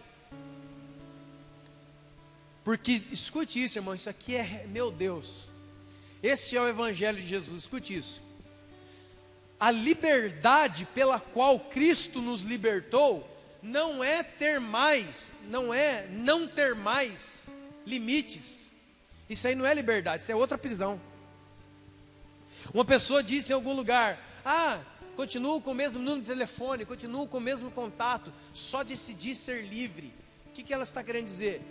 Porque, escute isso, irmão, isso aqui é, meu Deus, esse é o Evangelho de Jesus, escute isso. A liberdade pela qual Cristo nos libertou, não é não ter mais limites. Isso aí não é liberdade, isso é outra prisão. Uma pessoa disse em algum lugar: continuo com o mesmo número de telefone, continuo com o mesmo contato, só decidi ser livre. O que ela está querendo dizer?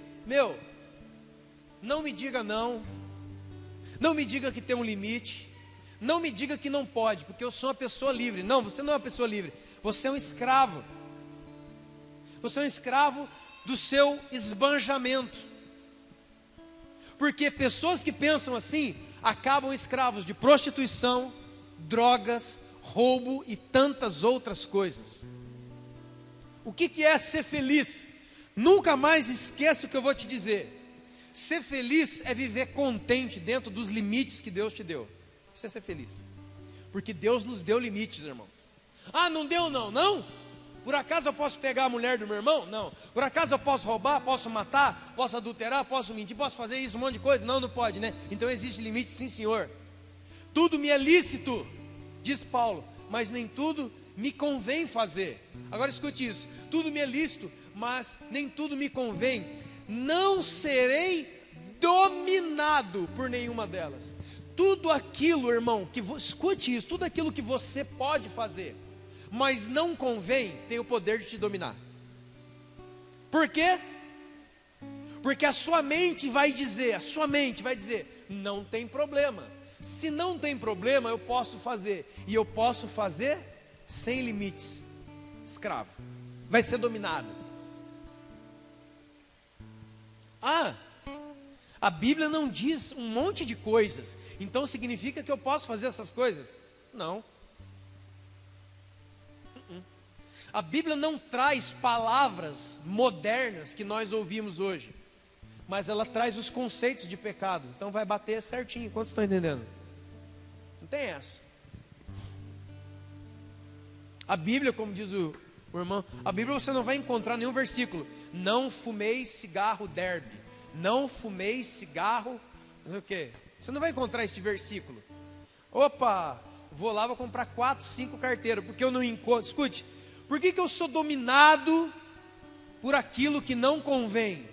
Não me diga não me diga que tem um limite, não me diga que não pode, porque eu sou uma pessoa livre. Não, você não é uma pessoa livre, você é um escravo. Você é um escravo do seu esbanjamento. Porque pessoas que pensam assim, acabam escravos de prostituição, drogas, roubo e tantas outras coisas. O que é ser feliz? Nunca mais esqueça o que eu vou te dizer. Ser feliz é viver contente dentro dos limites que Deus te deu. Isso é ser feliz. Porque Deus nos deu limites, irmão. Não deu não? Por acaso eu posso pegar a mulher do meu irmão? Não. Por acaso eu posso roubar, posso matar, posso adulterar, posso mentir, posso fazer isso, um monte de coisa? Não pode, né? Então existe limite, sim senhor. Tudo me é lícito, diz Paulo, mas nem tudo me convém fazer. Agora escute isso: tudo me é lícito, mas nem tudo me convém. Não serei dominado por nenhuma delas. Tudo aquilo, irmão, escute isso, tudo aquilo que você pode fazer, mas não convém, tem o poder de te dominar. Por quê? Porque a sua mente vai dizer, não tem problema. Se não tem problema, eu posso fazer. E eu posso fazer sem limites. Escravo. Vai ser dominado. A Bíblia não diz um monte de coisas, então significa que eu posso fazer essas coisas? Não. A Bíblia não traz palavras modernas que nós ouvimos hoje, mas ela traz os conceitos de pecado. Então vai bater certinho. Quantos estão entendendo? Não tem essa. A Bíblia, como diz o irmão, a Bíblia você não vai encontrar nenhum versículo: não fumei cigarro derby, não fumei cigarro, não sei o quê. Você não vai encontrar este versículo. Vou lá, vou comprar 4, 5 carteiras, porque eu não encontro. Escute, por que eu sou dominado por aquilo que não convém?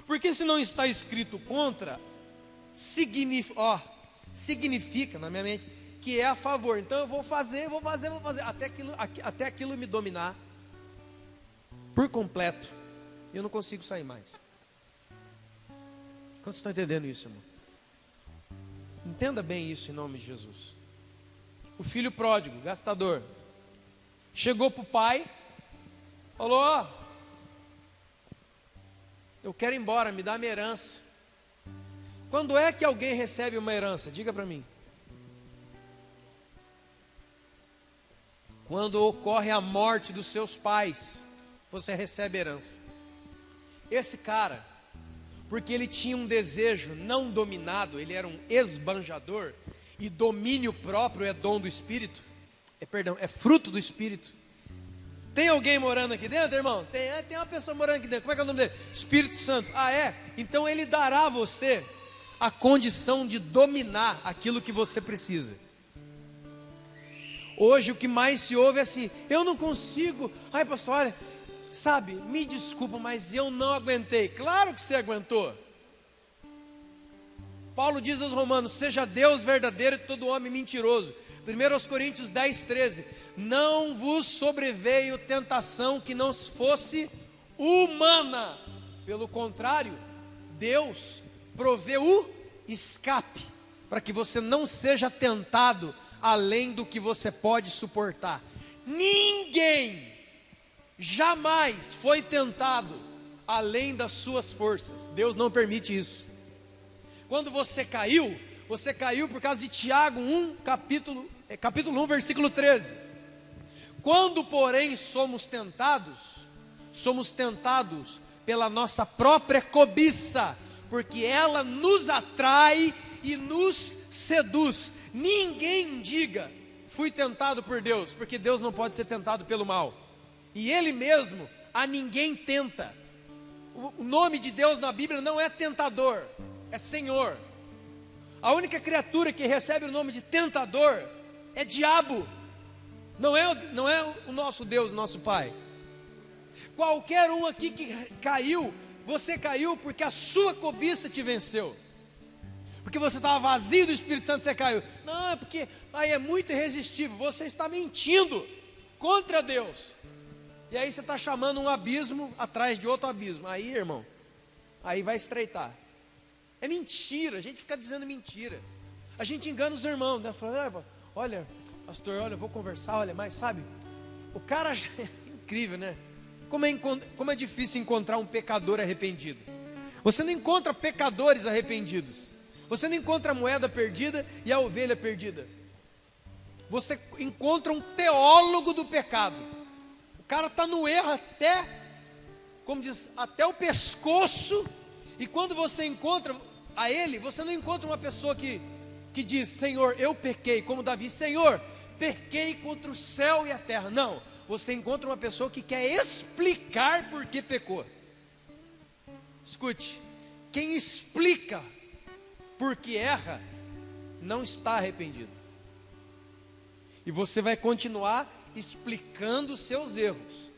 Porque se não está escrito contra, significa na minha mente que é a favor. Então eu vou fazer, até aquilo me dominar. por completo. E eu não consigo sair mais. Quantos estão entendendo isso, irmão? Entenda bem isso em nome de Jesus. O filho pródigo, gastador, chegou para o pai, falou: ó, eu quero ir embora, me dá minha herança. Quando é que alguém recebe uma herança? Diga para mim. Quando ocorre a morte dos seus pais, você recebe herança. Esse cara, porque ele tinha um desejo não dominado, ele era um esbanjador, e domínio próprio é dom do Espírito, é fruto do Espírito. Tem alguém morando aqui dentro, irmão? Tem uma pessoa morando aqui dentro. Como é que é o nome dele? Espírito Santo. Ah, é? Então ele dará a você a condição de dominar aquilo que você precisa. Hoje o que mais se ouve é assim: eu não consigo. Ai, pastor, olha, sabe, me desculpa, mas eu não aguentei. Claro que você aguentou. Paulo diz aos Romanos: seja Deus verdadeiro e todo homem mentiroso. 1 Coríntios 10, 13: não vos sobreveio tentação que não fosse humana. Pelo contrário, Deus provê o escape, para que você não seja tentado além do que você pode suportar. Ninguém jamais foi tentado além das suas forças. Deus não permite isso. Quando você caiu por causa de Tiago 1, capítulo 1, versículo 13. Quando, porém, somos tentados pela nossa própria cobiça, porque ela nos atrai e nos seduz. Ninguém diga: fui tentado por Deus, porque Deus não pode ser tentado pelo mal. E Ele mesmo a ninguém tenta. O nome de Deus na Bíblia não é tentador, é Senhor. A única criatura que recebe o nome de tentador é diabo. Não é o nosso Deus, nosso Pai. Qualquer um aqui que caiu, você caiu porque a sua cobiça te venceu. Porque você estava vazio do Espírito Santo, você caiu. Não, é porque aí é muito irresistível. Você está mentindo contra Deus. E aí você está chamando um abismo atrás de outro abismo. Aí, irmão, aí vai estreitar. É mentira, a gente fica dizendo mentira. A gente engana os irmãos, né? Fala: olha, pastor, olha, eu vou conversar, olha, mas sabe, o cara já é incrível, né? Como é difícil encontrar um pecador arrependido. Você não encontra pecadores arrependidos. Você não encontra a moeda perdida e a ovelha perdida. Você encontra um teólogo do pecado. O cara está no erro até, como diz, até o pescoço. E quando você encontra a ele, você não encontra uma pessoa que diz: Senhor, eu pequei, como Davi: Senhor, pequei contra o céu e a terra. Não, você encontra uma pessoa que quer explicar por que pecou. Escute, quem explica porque erra, não está arrependido. E você vai continuar explicando os seus erros,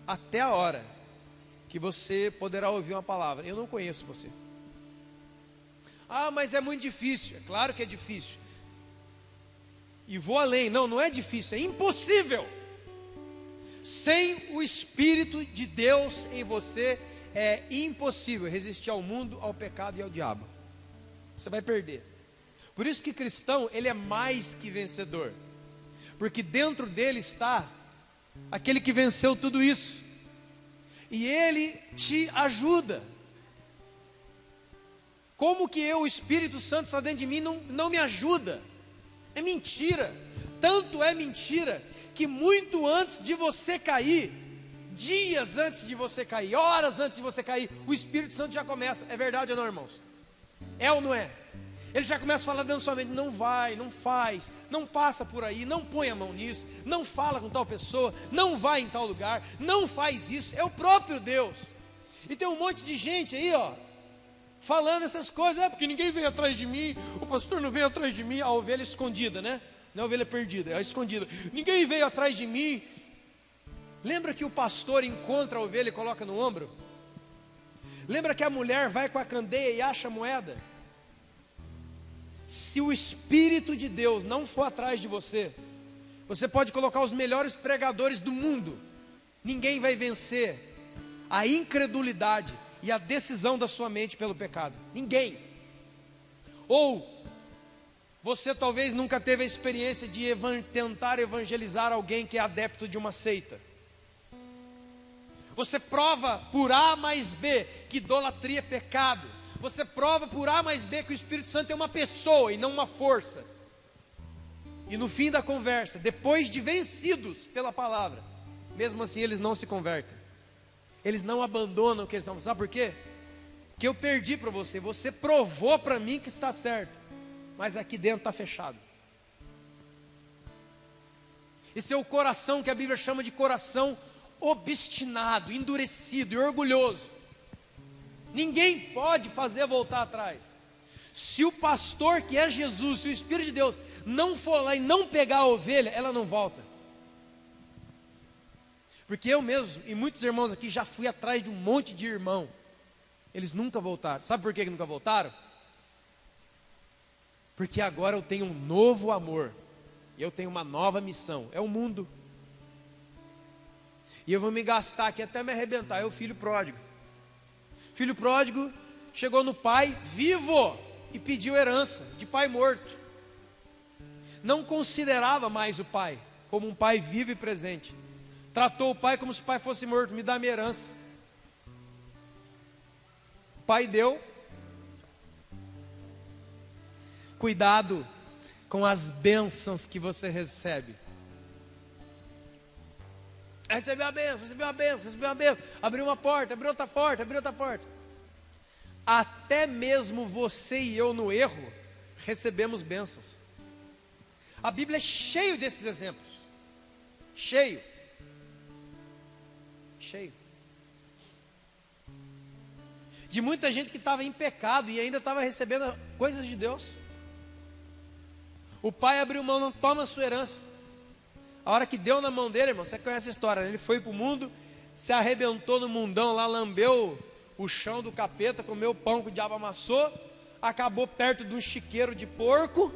até a hora que você poderá ouvir uma palavra: eu não conheço você. Ah, mas é muito difícil. É claro que é difícil. E vou além: não é difícil, é impossível. Sem o Espírito de Deus em você, é impossível resistir ao mundo, ao pecado e ao diabo. Você vai perder. Por isso que cristão, ele é mais que vencedor, porque dentro dele está aquele que venceu tudo isso, e ele te ajuda. Como que o Espírito Santo está dentro de mim não me ajuda? É mentira. Tanto é mentira que muito antes de você cair, dias antes de você cair, horas antes de você cair, o Espírito Santo já começa. É verdade ou não, irmãos? É ou não é? Ele já começa a falar dentro da sua mente: não vai, não faz, não passa por aí, não põe a mão nisso, não fala com tal pessoa, não vai em tal lugar, não faz isso. É o próprio Deus. E tem um monte de gente aí, falando essas coisas: porque ninguém veio atrás de mim, o pastor não veio atrás de mim. A ovelha escondida, né? Não é a ovelha perdida, é a escondida. Ninguém veio atrás de mim. Lembra que o pastor encontra a ovelha e coloca no ombro? Lembra que a mulher vai com a candeia e acha a moeda? Se o Espírito de Deus não for atrás de você, você pode colocar os melhores pregadores do mundo, ninguém vai vencer a incredulidade e a decisão da sua mente pelo pecado. Ninguém. Ou você talvez nunca teve a experiência de tentar evangelizar alguém que é adepto de uma seita. Você prova por A mais B que idolatria é pecado. Você prova por A mais B que o Espírito Santo é uma pessoa e não uma força. E no fim da conversa, depois de vencidos pela palavra, mesmo assim eles não se convertem. Eles não abandonam o que eles estão. Sabe por quê? Que eu perdi para você. Você provou para mim que está certo, mas aqui dentro está fechado. Esse é o coração que a Bíblia chama de coração obstinado, endurecido e orgulhoso. Ninguém pode fazer voltar atrás. Se o pastor, que é Jesus, se o Espírito de Deus não for lá e não pegar a ovelha, ela não volta. Porque eu mesmo e muitos irmãos aqui já fui atrás de um monte de irmão. Eles nunca voltaram. Sabe por que nunca voltaram? Porque agora eu tenho um novo amor. E eu tenho uma nova missão. É o mundo. E eu vou me gastar aqui até me arrebentar. É o filho pródigo. Filho pródigo chegou no pai vivo e pediu herança de pai morto. Não considerava mais o pai como um pai vivo e presente. Tratou o pai como se o pai fosse morto. Me dá minha herança. O pai deu. Cuidado com as bênçãos que você recebe. Recebeu a bênção, recebeu a bênção, recebeu a bênção. Abriu uma porta, abriu outra porta, abriu outra porta. Até mesmo você e eu no erro recebemos bênçãos. A Bíblia é cheio desses exemplos. Cheio. Cheio. De muita gente que estava em pecado e ainda estava recebendo coisas de Deus. O pai abriu mão, não toma a sua herança. A hora que deu na mão dele, irmão, você conhece a história, né? Ele foi para o mundo, se arrebentou no mundão lá, lambeu o chão do capeta, comeu o pão que o diabo amassou, acabou perto de um chiqueiro de porco,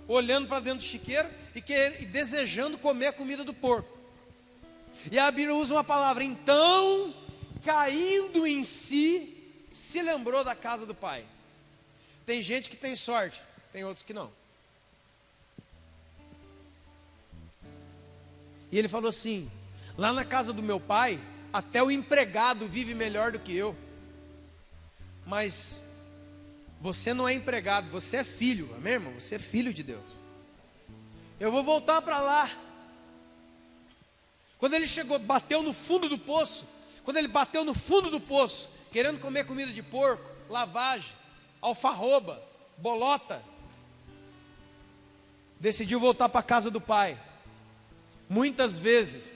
olhando para dentro do chiqueiro e desejando comer a comida do porco. E a Bíblia usa uma palavra, então, caindo em si, se lembrou da casa do pai. Tem gente que tem sorte, tem outros que não. E ele falou assim, lá na casa do meu pai, até o empregado vive melhor do que eu. Mas você não é empregado, você é filho, amém, irmão? Você é filho de Deus. Eu vou voltar para lá. Quando ele chegou, bateu no fundo do poço. Quando ele bateu no fundo do poço, querendo comer comida de porco, lavagem, alfarroba, bolota, decidiu voltar para a casa do pai. Muitas vezes,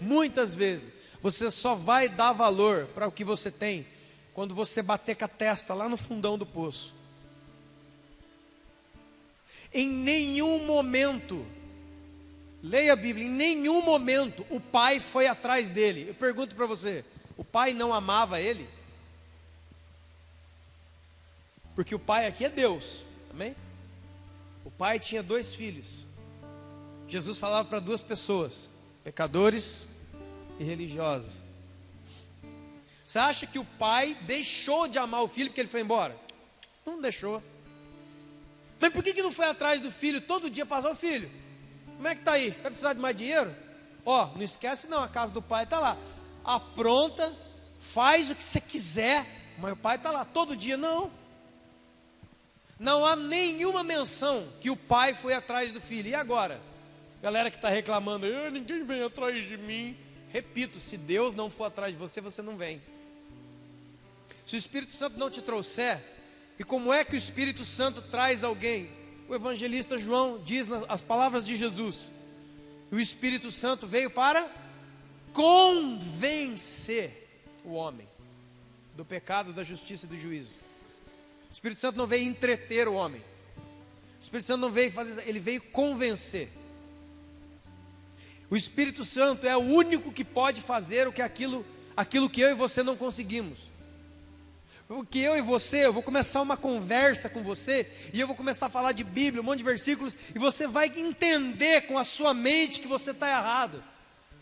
você só vai dar valor para o que você tem quando você bater com a testa lá no fundão do poço. Em nenhum momento, leia a Bíblia, em nenhum momento o pai foi atrás dele. Eu pergunto para você, o pai não amava ele? Porque o pai aqui é Deus, amém? O pai tinha 2 filhos. Jesus falava para 2 pessoas, pecadores e religiosos. Você acha que o pai deixou de amar o filho porque ele foi embora? Não deixou. Mas por que não foi atrás do filho todo dia passar o filho? Como é que está aí? Vai precisar de mais dinheiro? Ó, não esquece não, a casa do pai está lá. Apronta, faz o que você quiser, mas o pai está lá todo dia. Não. Não há nenhuma menção que o pai foi atrás do filho. E agora? Galera que está reclamando, ninguém vem atrás de mim. Repito, se Deus não for atrás de você, você não vem. Se o Espírito Santo não te trouxer, e como é que o Espírito Santo traz alguém? O evangelista João diz as palavras de Jesus: o Espírito Santo veio para convencer o homem do pecado, da justiça e do juízo. O Espírito Santo não veio entreter o homem. O Espírito Santo não veio fazer isso, ele veio convencer. O Espírito Santo é o único que pode fazer aquilo que eu e você não conseguimos. Porque eu e você, eu vou começar uma conversa com você, e eu vou começar a falar de Bíblia, um monte de versículos, e você vai entender com a sua mente que você está errado.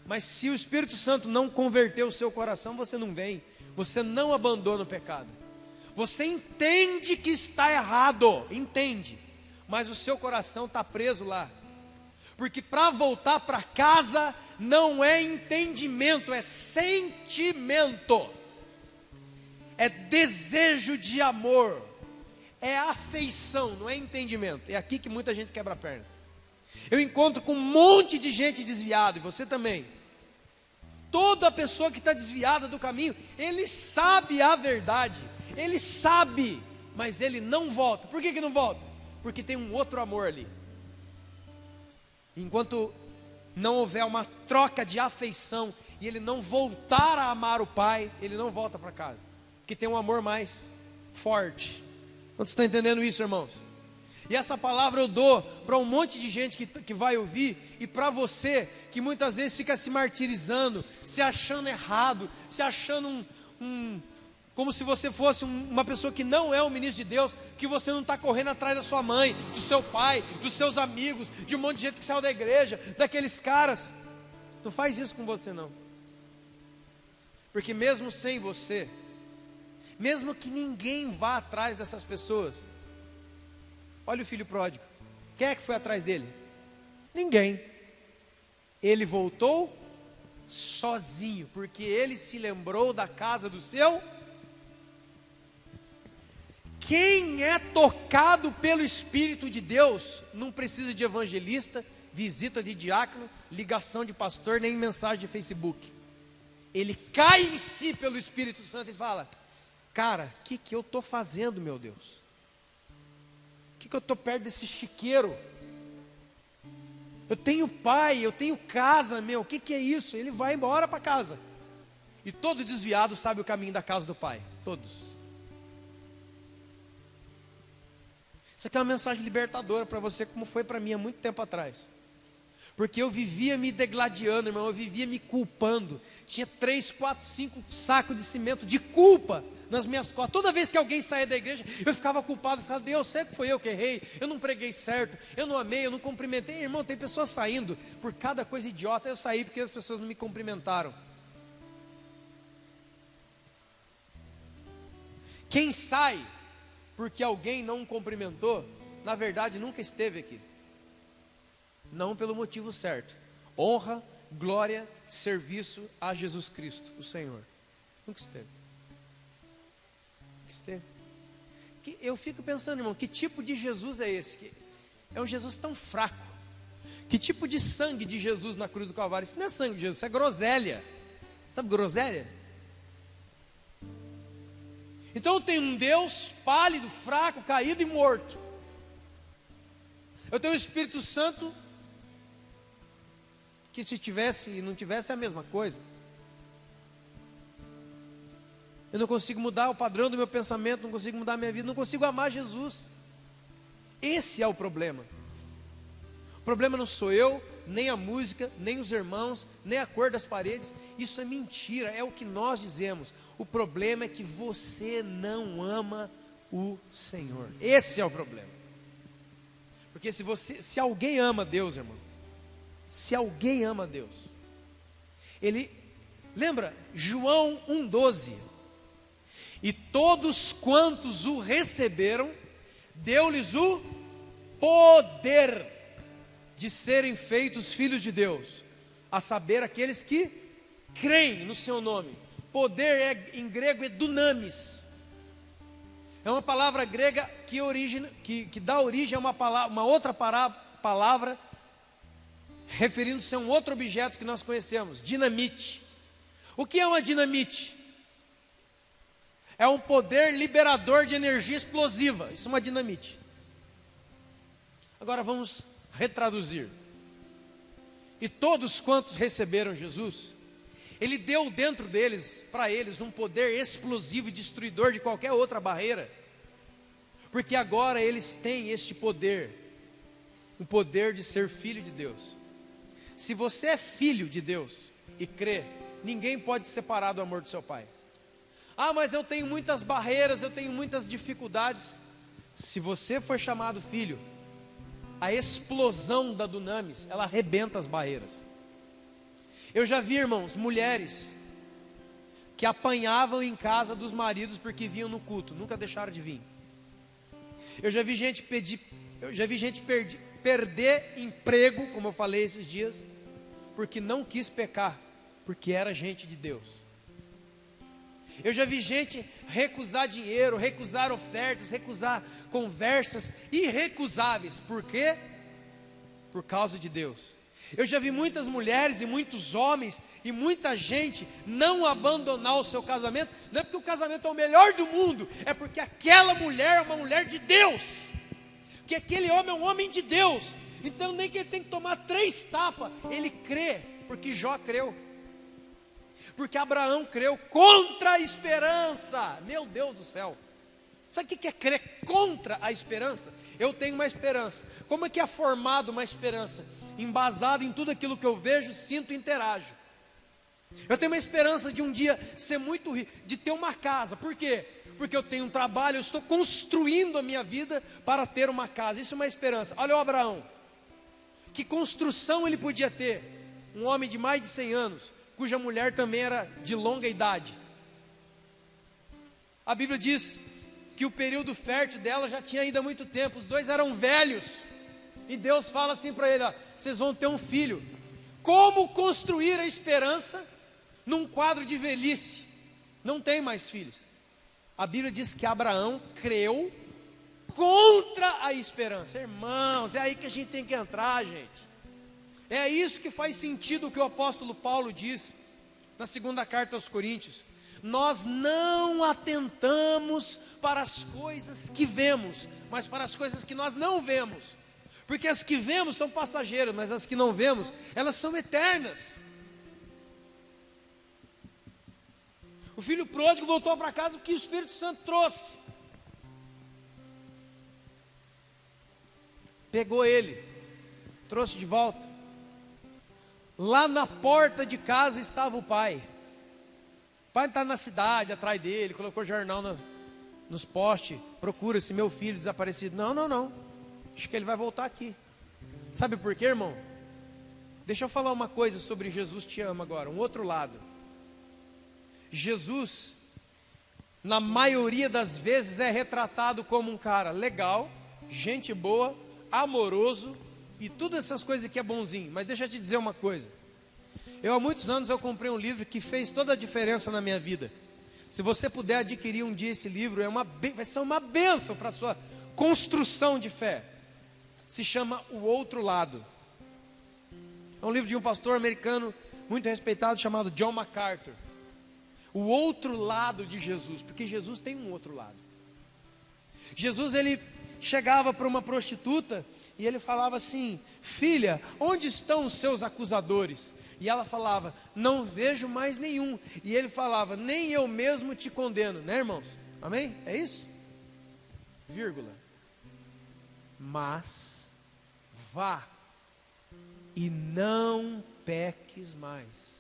Mas se o Espírito Santo não converter o seu coração, você não vem. Você não abandona o pecado. Você entende que está errado, entende, mas o seu coração está preso lá. Porque para voltar para casa não é entendimento, é sentimento, é desejo de amor, é afeição, não é entendimento. É aqui que muita gente quebra a perna. Eu encontro com um monte de gente desviada, e você também. Toda pessoa que está desviada do caminho, ele sabe a verdade, ele sabe, mas ele não volta. Por que não volta? Porque tem um outro amor ali. Enquanto não houver uma troca de afeição e ele não voltar a amar o Pai, ele não volta para casa, porque tem um amor mais forte. Quantos estão entendendo isso, irmãos? E essa palavra eu dou para um monte de gente que vai ouvir, e para você que muitas vezes fica se martirizando, se achando errado, se achando como se você fosse uma pessoa que não é um ministro de Deus, que você não está correndo atrás da sua mãe, do seu pai, dos seus amigos, de um monte de gente que saiu da igreja, daqueles caras. Não faz isso com você não. Porque mesmo sem você, mesmo que ninguém vá atrás dessas pessoas, olha o filho pródigo, quem é que foi atrás dele? Ninguém. Ele voltou sozinho, porque ele se lembrou da casa do seu. Quem é tocado pelo Espírito de Deus não precisa de evangelista, visita de diácono, ligação de pastor, nem mensagem de Facebook. Ele cai em si pelo Espírito Santo e fala: cara, o que eu estou fazendo, meu Deus? O que eu estou perto desse chiqueiro? Eu tenho pai, eu tenho casa, meu, o que é isso? Ele vai embora para casa. E todo desviado sabe o caminho da casa do pai, todos. Isso aqui é uma mensagem libertadora para você, como foi para mim há muito tempo atrás. Porque eu vivia me degladiando, irmão, eu vivia me culpando. Tinha 3, 4, 5 sacos de cimento de culpa nas minhas costas. Toda vez que alguém saía da igreja, eu ficava culpado, ficava: Deus, sei que foi eu que errei, eu não preguei certo, eu não amei, eu não cumprimentei. Irmão, tem pessoas saindo por cada coisa idiota. Eu saí porque as pessoas não me cumprimentaram. Quem sai porque alguém não cumprimentou, na verdade nunca esteve aqui. Não pelo motivo certo. Honra, glória, serviço a Jesus Cristo, o Senhor. Nunca esteve. Eu fico pensando, irmão, que tipo de Jesus é esse? É um Jesus tão fraco. Que tipo de sangue de Jesus na cruz do Calvário? Isso não é sangue de Jesus, isso é groselha. Sabe groselha? Então eu tenho um Deus pálido, fraco, caído e morto. Eu tenho o Espírito Santo, que se tivesse e não tivesse é a mesma coisa. Eu não consigo mudar o padrão do meu pensamento, não consigo mudar a minha vida, não consigo amar Jesus. Esse é o problema. O problema não sou eu, nem a música, nem os irmãos, nem a cor das paredes. Isso é mentira, é o que nós dizemos. O problema é que você não ama o Senhor. Esse é o problema. Porque se alguém ama Deus, irmão, se alguém ama Deus, ele, lembra, João 1,12, e todos quantos o receberam, deu-lhes o poder de serem feitos filhos de Deus, a saber, aqueles que creem no seu nome. Poder em grego é dunamis. É uma palavra grega que dá origem a uma outra palavra, referindo-se a um outro objeto que nós conhecemos, dinamite. O que é uma dinamite? É um poder liberador de energia explosiva. Isso é uma dinamite. Agora vamos retraduzir. E todos quantos receberam Jesus, Ele deu dentro deles, para eles, um poder explosivo e destruidor de qualquer outra barreira. Porque agora eles têm este poder, o poder de ser filho de Deus. Se você é filho de Deus e crê, ninguém pode separar do amor do seu Pai. Ah, mas eu tenho muitas barreiras, eu tenho muitas dificuldades. Se você for chamado filho, a explosão da dunamis, ela arrebenta as barreiras. Eu já vi, irmãos, mulheres que apanhavam em casa dos maridos porque vinham no culto, nunca deixaram de vir. Eu já vi gente perder emprego, como eu falei esses dias, porque não quis pecar, porque era gente de Deus. Eu já vi gente recusar dinheiro, recusar ofertas, recusar conversas irrecusáveis. Por quê? Por causa de Deus. Eu já vi muitas mulheres e muitos homens e muita gente não abandonar o seu casamento. Não é porque o casamento é o melhor do mundo, é porque aquela mulher é uma mulher de Deus, porque aquele homem é um homem de Deus. Então nem que ele tem que tomar 3 tapas, ele crê, porque Jó creu, porque Abraão creu contra a esperança. Meu Deus do céu, sabe o que é crer contra a esperança? Eu tenho uma esperança. Como é que é formado uma esperança? Embasado em tudo aquilo que eu vejo, sinto e interajo. Eu tenho uma esperança de um dia ser muito rico, de ter uma casa. Por quê? Porque eu tenho um trabalho, eu estou construindo a minha vida para ter uma casa. Isso é uma esperança. Olha o Abraão, que construção ele podia ter? Um homem de mais de 100 anos, cuja mulher também era de longa idade. A Bíblia diz que o período fértil dela já tinha ido há muito tempo. Os dois eram velhos, e Deus fala assim para ele: ó, vocês vão ter um filho. Como construir a esperança num quadro de velhice? Não tem mais filhos. A Bíblia diz que Abraão creu contra a esperança. Irmãos, é aí que a gente tem que entrar, gente. É isso que faz sentido o que o apóstolo Paulo diz na segunda carta aos Coríntios. Nós não atentamos para as coisas que vemos, mas para as coisas que nós não vemos. Porque as que vemos são passageiras, mas as que não vemos, elas são eternas. O filho pródigo voltou para casa porque o Espírito Santo trouxe. Pegou ele, trouxe de volta. Lá na porta de casa estava o pai. O pai está na cidade, atrás dele, colocou jornal nos postes. Procura esse meu filho desaparecido. Não. Acho que ele vai voltar aqui. Sabe por quê, irmão? Deixa eu falar uma coisa sobre Jesus te ama agora, um outro lado. Jesus, na maioria das vezes, é retratado como um cara legal, gente boa, amoroso e todas essas coisas que é bonzinho. Mas deixa eu te dizer uma coisa. Há muitos anos eu comprei um livro que fez toda a diferença na minha vida. Se você puder adquirir um dia esse livro, vai ser uma bênção para a sua construção de fé. Se chama O Outro Lado. É um livro de um pastor americano muito respeitado chamado John MacArthur. O outro lado de Jesus, porque Jesus tem um outro lado. Jesus, ele chegava para uma prostituta e ele falava assim: filha, onde estão os seus acusadores? E ela falava: não vejo mais nenhum. E ele falava: nem eu mesmo te condeno, né, irmãos? Amém? É isso? Vírgula. Mas vá e não peques mais.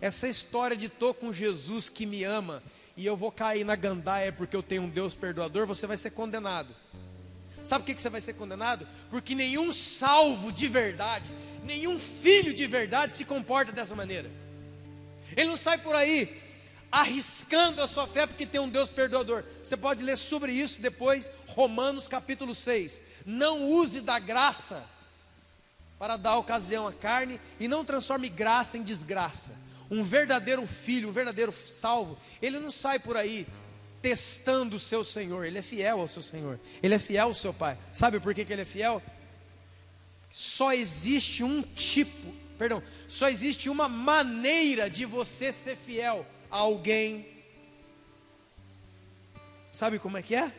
Essa história de tô com Jesus que me ama e eu vou cair na gandaia porque eu tenho um Deus perdoador, você vai ser condenado. Sabe por que você vai ser condenado? Porque nenhum salvo de verdade, nenhum filho de verdade se comporta dessa maneira. Ele não sai por aí arriscando a sua fé porque tem um Deus perdoador. Você pode ler sobre isso depois, Romanos capítulo 6. Não use da graça para dar ocasião à carne e não transforme graça em desgraça. Um verdadeiro filho, um verdadeiro salvo, ele não sai por aí testando o seu Senhor. Ele é fiel ao seu Senhor, ele é fiel ao seu Pai. Sabe por que ele é fiel? Só existe só existe uma maneira de você ser fiel a alguém. Sabe como é que é?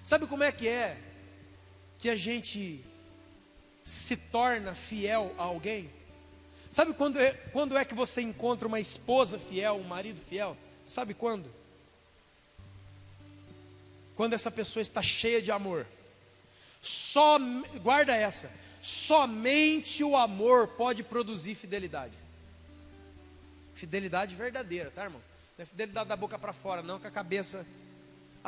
Sabe como é que a gente se torna fiel a alguém? Sabe quando é que você encontra uma esposa fiel, um marido fiel? Sabe quando? Quando essa pessoa está cheia de amor. Guarda essa. Somente o amor pode produzir fidelidade. Fidelidade verdadeira, tá, irmão? Não é fidelidade da boca para fora, não, com a cabeça.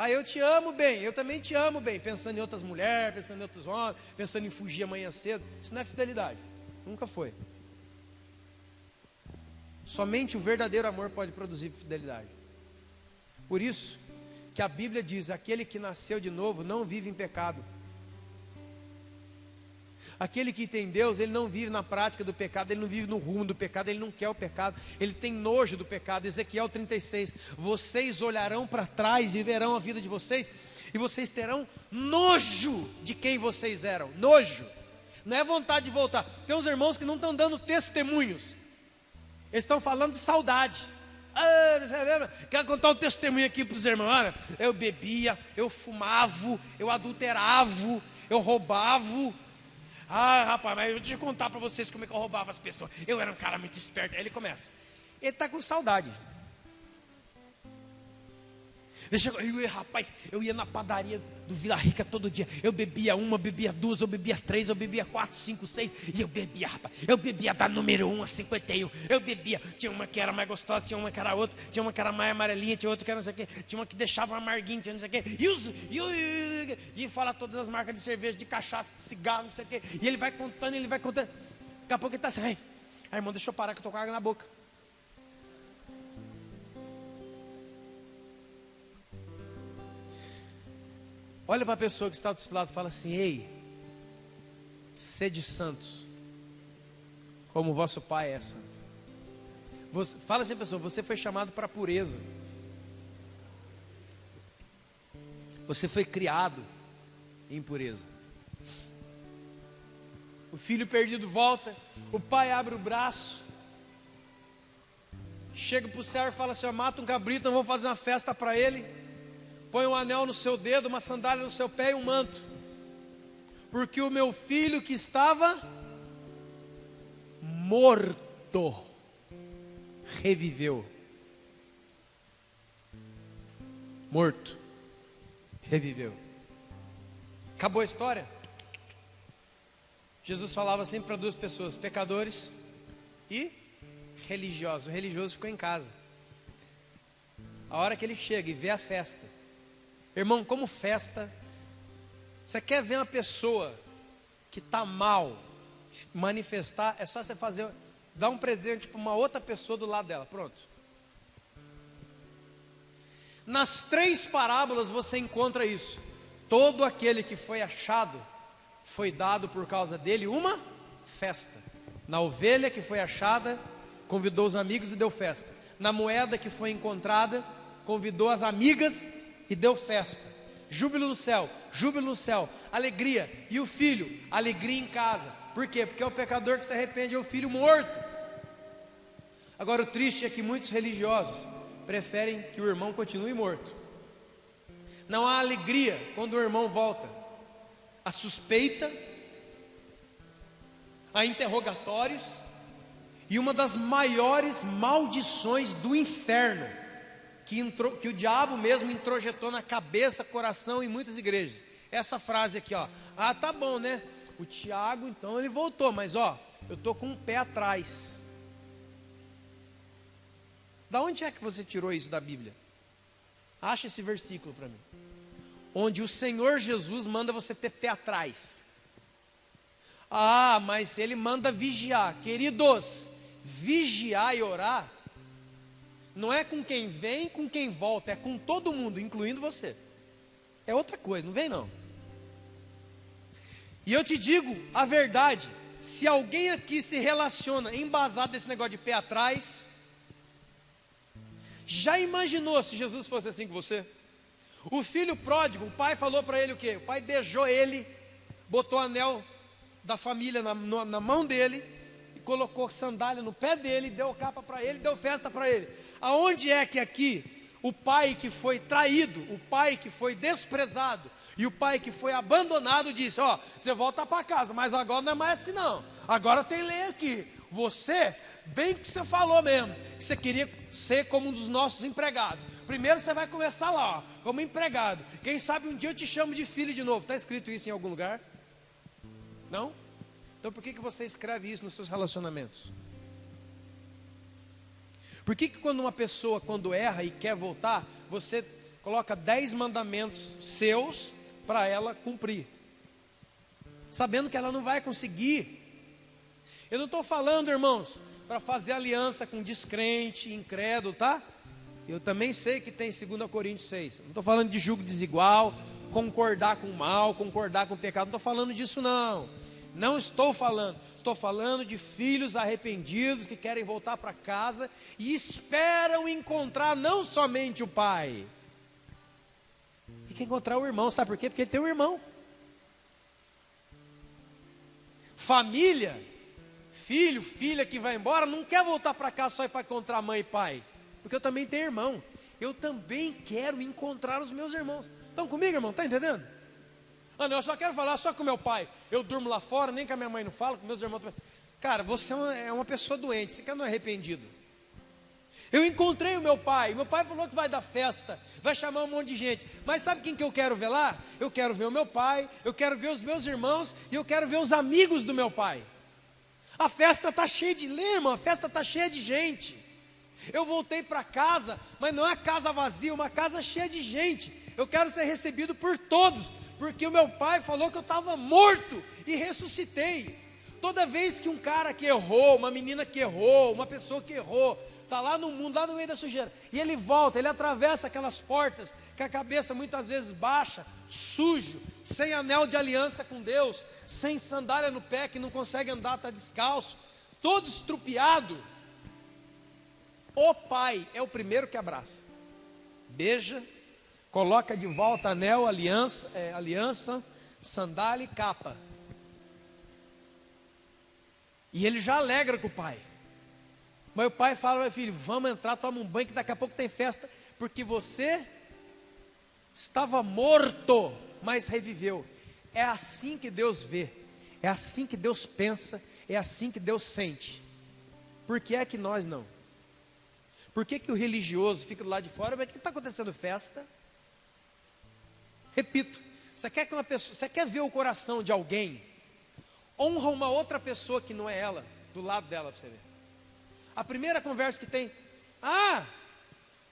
Eu te amo bem, eu também te amo bem. Pensando em outras mulheres, pensando em outros homens, pensando em fugir amanhã cedo. Isso não é fidelidade, nunca foi. Somente o verdadeiro amor pode produzir fidelidade. Por isso que a Bíblia diz: aquele que nasceu de novo não vive em pecado. Aquele que tem Deus, ele não vive na prática do pecado, ele não vive no rumo do pecado, ele não quer o pecado, ele tem nojo do pecado. Ezequiel 36, vocês olharão para trás e verão a vida de vocês, e vocês terão nojo de quem vocês eram. Nojo, não é vontade de voltar. Tem uns irmãos que não estão dando testemunhos, eles estão falando de saudade. Ah, você lembra? Quero contar um testemunho aqui para os irmãos. Olha, eu bebia, eu fumava, eu adulterava, eu roubava. Ah, rapaz, mas eu vou te contar para vocês como é que eu roubava as pessoas. Eu era um cara muito esperto. Aí ele começa. Ele está com saudade. Rapaz, eu ia na padaria do Vila Rica todo dia. Eu bebia uma, eu bebia duas, eu bebia três, eu bebia 4, 5, 6. E eu bebia, rapaz. Eu bebia da número 1 a 51. Eu bebia. Tinha uma que era mais gostosa, tinha uma que era outra. Tinha uma que era mais amarelinha, tinha outra que era não sei o quê. Tinha uma que deixava uma amarguinha, tinha não sei o quê. E fala todas as marcas de cerveja, de cachaça, de cigarro, não sei o quê. E ele vai contando, ele vai contando. Daqui a pouco ele está assim: ai, irmão, deixa eu parar que eu tô com água na boca. Olha para a pessoa que está do seu lado e fala assim: ei, sede santos, como o vosso Pai é santo. Fala assim, pessoa, você foi chamado para a pureza. Você foi criado em pureza. O filho perdido volta, o pai abre o braço, chega para o servo e fala assim: mata um cabrito, nós vamos fazer uma festa para ele. Põe um anel no seu dedo, uma sandália no seu pé e um manto. Porque o meu filho que estava morto, reviveu. Morto, reviveu. Acabou a história? Jesus falava sempre para duas pessoas: pecadores e religiosos. O religioso ficou em casa. A hora que ele chega e vê a festa, irmão, como festa, você quer ver uma pessoa que está mal manifestar, é só você dar um presente para uma outra pessoa do lado dela, pronto. Nas 3 parábolas você encontra isso. Todo aquele que foi achado, foi dado por causa dele uma festa. Na ovelha que foi achada, convidou os amigos e deu festa. Na moeda que foi encontrada, convidou as amigas e deu festa. Júbilo no céu, alegria. E o filho, alegria em casa. Por quê? Porque é o pecador que se arrepende, é o filho morto. Agora o triste é que muitos religiosos preferem que o irmão continue morto. Não há alegria quando o irmão volta. A suspeita, a interrogatórios, e uma das maiores maldições do inferno, que o diabo mesmo introjetou na cabeça, coração em muitas igrejas. Essa frase aqui, ó: ah, tá bom, né? O Tiago, então, ele voltou, mas ó, eu tô com um pé atrás. Da onde é que você tirou isso da Bíblia? Acha esse versículo para mim, onde o Senhor Jesus manda você ter pé atrás. Ah, mas ele manda vigiar. Queridos, vigiar e orar não é com quem vem, com quem volta, é com todo mundo, incluindo você. É outra coisa, não vem não. E eu te digo a verdade: se alguém aqui se relaciona embasado nesse negócio de pé atrás, já imaginou se Jesus fosse assim com você? O filho pródigo, o pai falou para ele o quê? O pai beijou ele, botou o anel da família na mão dele, e colocou sandália no pé dele, deu capa para ele, deu festa para ele. Aonde é que aqui o pai que foi traído, o pai que foi desprezado e o pai que foi abandonado disse: ó, você volta para casa, mas agora não é mais assim não, agora tem lei aqui. Você, bem que você falou mesmo, que você queria ser como um dos nossos empregados. Primeiro você vai começar lá, ó, como empregado. Quem sabe um dia eu te chamo de filho de novo. Está escrito isso em algum lugar? Não? Então por que você escreve isso nos seus relacionamentos? Por que quando uma pessoa, quando erra e quer voltar, você coloca 10 mandamentos seus para ela cumprir, sabendo que ela não vai conseguir? Eu não estou falando, irmãos, para fazer aliança com descrente, incrédulo, tá? Eu também sei que tem 2 Coríntios 6. Não estou falando de julgo desigual, concordar com o mal, concordar com o pecado. Não estou falando disso não. Não estou falando. Estou falando de filhos arrependidos que querem voltar para casa e esperam encontrar não somente o pai. E quer encontrar o irmão, sabe por quê? Porque ele tem um irmão. Família, filho, filha que vai embora, não quer voltar para casa só para encontrar mãe e pai. Porque eu também tenho irmão. Eu também quero encontrar os meus irmãos. Estão comigo, irmão? Está entendendo? Ah, não, eu só quero falar só com meu pai. Eu durmo lá fora, nem com a minha mãe não fala, com meus irmãos. Cara, você é uma pessoa doente, você quer não é arrependido. Eu encontrei o meu pai falou que vai dar festa, vai chamar um monte de gente. Mas sabe quem que eu quero ver lá? Eu quero ver o meu pai, eu quero ver os meus irmãos e eu quero ver os amigos do meu pai. A festa está cheia de lema, a festa está cheia de gente. Eu voltei para casa, mas não é casa vazia, uma casa cheia de gente. Eu quero ser recebido por todos, porque o meu pai falou que eu estava morto e ressuscitei. Toda vez que um cara que errou, uma menina que errou, uma pessoa que errou, está lá no mundo, lá no meio da sujeira, e ele volta, ele atravessa aquelas portas, com a cabeça muitas vezes baixa, sujo, sem anel de aliança com Deus, sem sandália no pé, que não consegue andar, está descalço, todo estrupiado. O pai é o primeiro que abraça, beija, coloca de volta anel, aliança, sandália e capa. E ele já alegra com o pai. Mas o pai fala: filho, vamos entrar, toma um banho que daqui a pouco tem festa, porque você estava morto, mas reviveu. É assim que Deus vê, é assim que Deus pensa, é assim que Deus sente. Por que é que nós não? Por que que o religioso fica do lado de fora? Mas o que está acontecendo? Festa? Repito, você quer que uma pessoa, você quer ver o coração de alguém? Honra uma outra pessoa que não é ela, do lado dela, para você ver. A primeira conversa que tem: ah,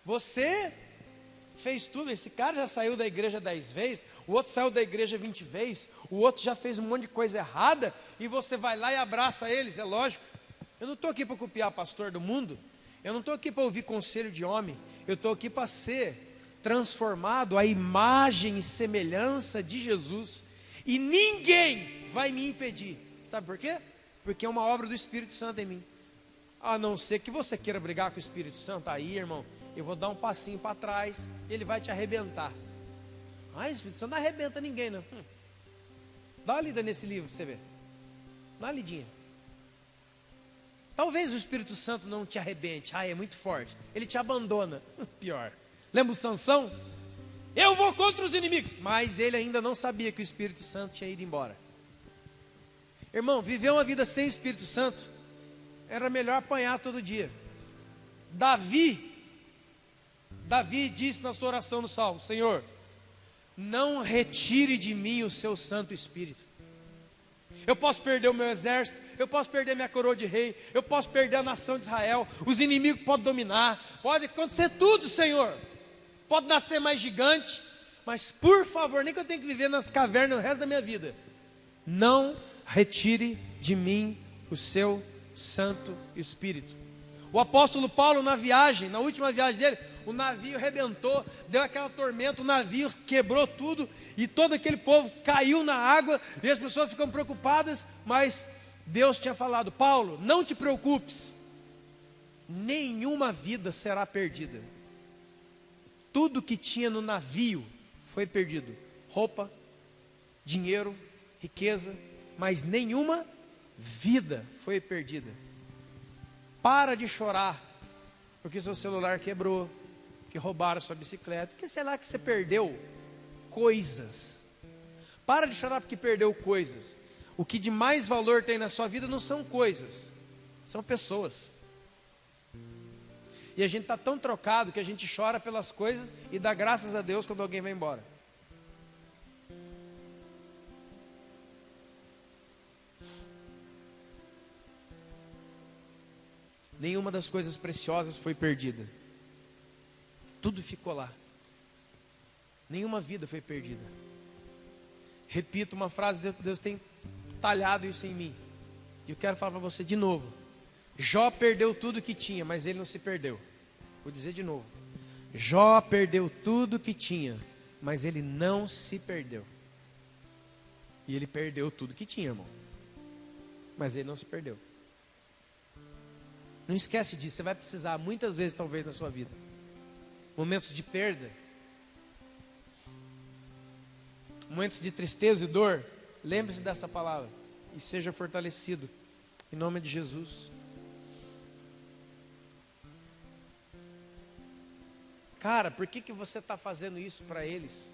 você fez tudo, esse cara já saiu da igreja 10 vezes, o outro saiu da igreja 20 vezes, o outro já fez um monte de coisa errada, e você vai lá e abraça eles. É lógico, eu não estou aqui para copiar pastor do mundo, eu não estou aqui para ouvir conselho de homem, eu estou aqui para ser transformado à imagem e semelhança de Jesus, e ninguém vai me impedir. Sabe por quê? Porque é uma obra do Espírito Santo em mim. A não ser que você queira brigar com o Espírito Santo, aí, irmão, eu vou dar um passinho para trás, ele vai te arrebentar. Ah, o Espírito Santo não arrebenta ninguém, não. Dá uma lida nesse livro para você ver. Dá uma lidinha. Talvez o Espírito Santo não te arrebente. Ah, é muito forte. Ele te abandona. Pior. Lembra o Sansão? Eu vou contra os inimigos. Mas ele ainda não sabia que o Espírito Santo tinha ido embora. Irmão, viver uma vida sem Espírito Santo era melhor apanhar todo dia. Davi disse na sua oração no Salmo: Senhor, não retire de mim o seu Santo Espírito. Eu posso perder o meu exército, eu posso perder minha coroa de rei, eu posso perder a nação de Israel, os inimigos podem dominar, pode acontecer tudo, Senhor. Pode nascer mais gigante, mas por favor, nem que eu tenha que viver nas cavernas o resto da minha vida, não retire de mim o seu Santo Espírito. O apóstolo Paulo na última viagem dele, o navio arrebentou, deu aquela tormenta, o navio quebrou tudo, e todo aquele povo caiu na água, e as pessoas ficam preocupadas, mas Deus tinha falado: Paulo, não te preocupes, nenhuma vida será perdida. Tudo que tinha no navio foi perdido: roupa, dinheiro, riqueza, mas nenhuma vida foi perdida. Para de chorar porque seu celular quebrou, que roubaram sua bicicleta, porque sei lá que você perdeu coisas. Para de chorar porque perdeu coisas. O que de mais valor tem na sua vida não são coisas, são pessoas. E a gente está tão trocado que a gente chora pelas coisas e dá graças a Deus quando alguém vai embora. Nenhuma das coisas preciosas foi perdida. Tudo ficou lá. Nenhuma vida foi perdida. Repito uma frase, Deus tem talhado isso em mim. E eu quero falar para você de novo. Jó perdeu tudo que tinha, mas ele não se perdeu. Vou dizer de novo. Jó perdeu tudo que tinha, mas ele não se perdeu. E ele perdeu tudo que tinha, irmão. Mas ele não se perdeu. Não esquece disso, você vai precisar muitas vezes, talvez, na sua vida. Momentos de perda, momentos de tristeza e dor. Lembre-se dessa palavra e seja fortalecido, em nome de Jesus. Cara, por que você está fazendo isso para eles?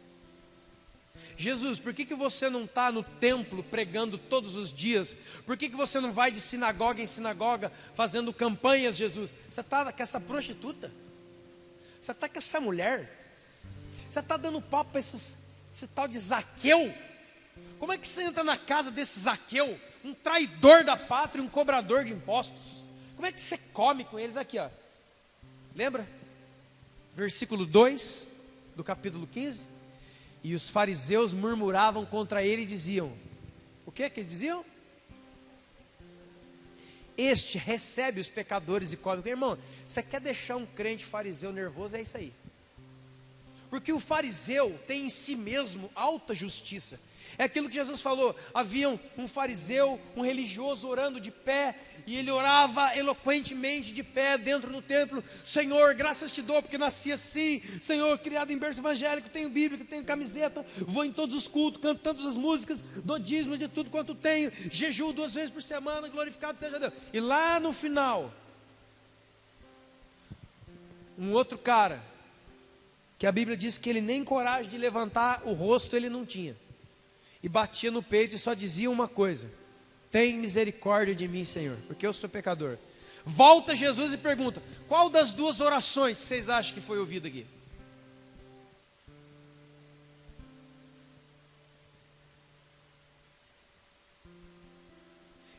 Jesus, por que você não está no templo pregando todos os dias? Por que você não vai de sinagoga em sinagoga fazendo campanhas, Jesus? Você está com essa prostituta? Você está com essa mulher? Você está dando papo para esse tal de Zaqueu? Como é que você entra na casa desse Zaqueu? Um traidor da pátria, um cobrador de impostos. Como é que você come com eles aqui, ó? Lembra? Versículo 2 do capítulo 15. E os fariseus murmuravam contra ele e diziam: o que eles diziam? Este recebe os pecadores e come. Irmão, você quer deixar um crente fariseu nervoso? É isso aí. Porque o fariseu tem em si mesmo alta justiça. É aquilo que Jesus falou. Havia um fariseu, um religioso orando de pé, e ele orava eloquentemente de pé dentro do templo: Senhor, graças te dou porque nasci assim. Senhor, criado em berço evangélico, tenho bíblia, tenho camiseta, vou em todos os cultos, canto todas as músicas, dou dízimo de tudo quanto tenho, jejuo 2 vezes por semana, glorificado seja Deus. E lá no final, um outro cara, que a Bíblia diz que ele nem coragem de levantar o rosto ele não tinha, e batia no peito e só dizia uma coisa: tem misericórdia de mim, Senhor, porque eu sou pecador. Volta Jesus e pergunta: qual das duas orações vocês acham que foi ouvida aqui?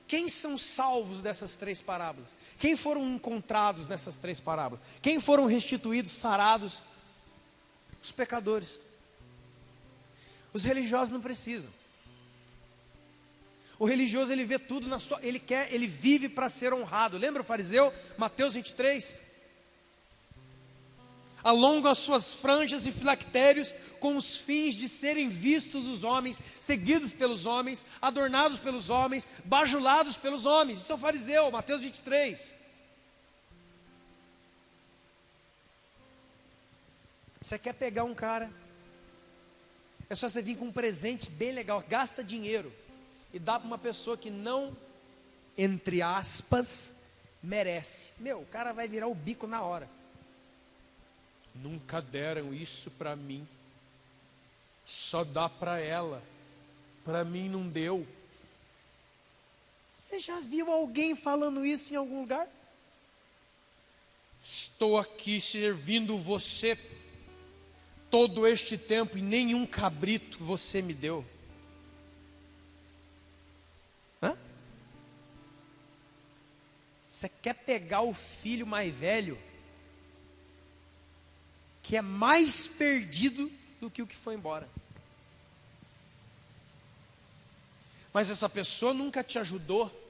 Quem são salvos dessas 3 parábolas? Quem foram encontrados nessas 3 parábolas? Quem foram restituídos, sarados? Os pecadores. Os religiosos não precisam. O religioso, ele vê tudo na sua, ele vive para ser honrado. Lembra o fariseu? Mateus 23. Alonga as suas franjas e filactérios com os fins de serem vistos dos homens, seguidos pelos homens, adornados pelos homens, bajulados pelos homens. Isso é o fariseu, Mateus 23. Você quer pegar um cara, é só você vir com um presente bem legal, gasta dinheiro e dá para uma pessoa que não, entre aspas, merece. Meu, o cara vai virar o bico na hora. Nunca deram isso para mim, só dá para ela, para mim não deu. Você já viu alguém falando isso em algum lugar? Estou aqui servindo você todo este tempo e nenhum cabrito você me deu. Hã? Você quer pegar o filho mais velho, que é mais perdido do que o que foi embora. Mas essa pessoa nunca te ajudou.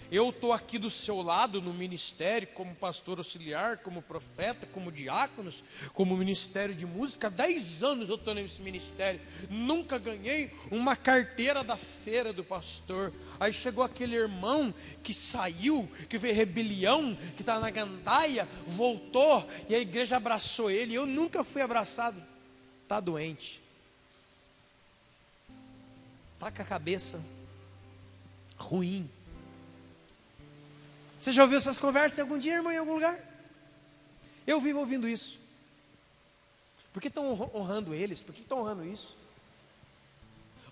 Eu estou aqui do seu lado no ministério, como pastor auxiliar, como profeta, como diáconos, como ministério de música. 10 anos eu estou nesse ministério. Nunca ganhei uma carteira da feira do pastor. Aí chegou aquele irmão que saiu, que veio rebelião, que está na gandaia, voltou e a igreja abraçou ele. Eu nunca fui abraçado. Está doente. Está com a cabeça ruim. Você já ouviu essas conversas algum dia, irmão, em algum lugar? Eu vivo ouvindo isso. Por que estão honrando eles? Por que estão honrando isso?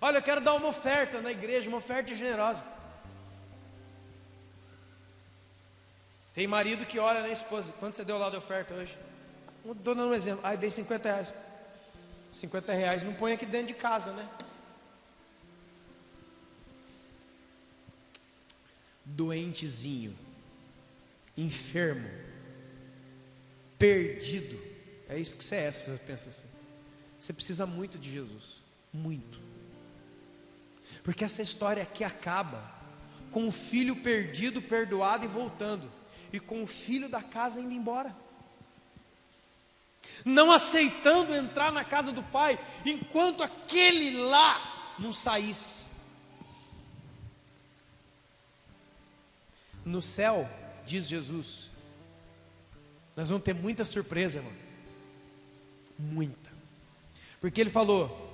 Olha, eu quero dar uma oferta na igreja, uma oferta generosa. Tem marido que olha na esposa: quanto você deu lá de oferta hoje? Estou dando um exemplo. Dei 50 reais. 50 reais não põe aqui dentro de casa, né? Doentezinho, enfermo, perdido. É isso que você é, você pensa assim. Você precisa muito de Jesus, muito. Porque essa história aqui acaba com o filho perdido, perdoado e voltando. e com o filho da casa indo embora, não aceitando entrar na casa do pai, enquanto aquele lá não saísse. No céu, diz Jesus, nós vamos ter muita surpresa, irmão, muita, porque ele falou: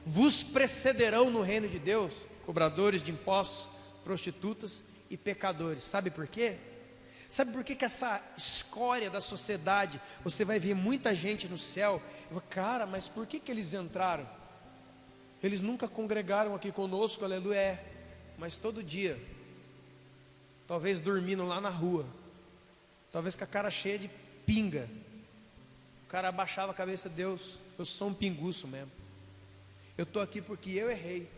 vos precederão no reino de Deus cobradores de impostos, prostitutas e pecadores. Sabe por quê? Sabe por que que essa escória da sociedade, você vai ver muita gente no céu, cara, mas por que que eles entraram? Eles nunca congregaram aqui conosco, aleluia, mas todo dia, talvez dormindo lá na rua, talvez com a cara cheia de pinga, o cara abaixava a cabeça: Deus, eu sou um pinguço mesmo, eu estou aqui porque eu errei,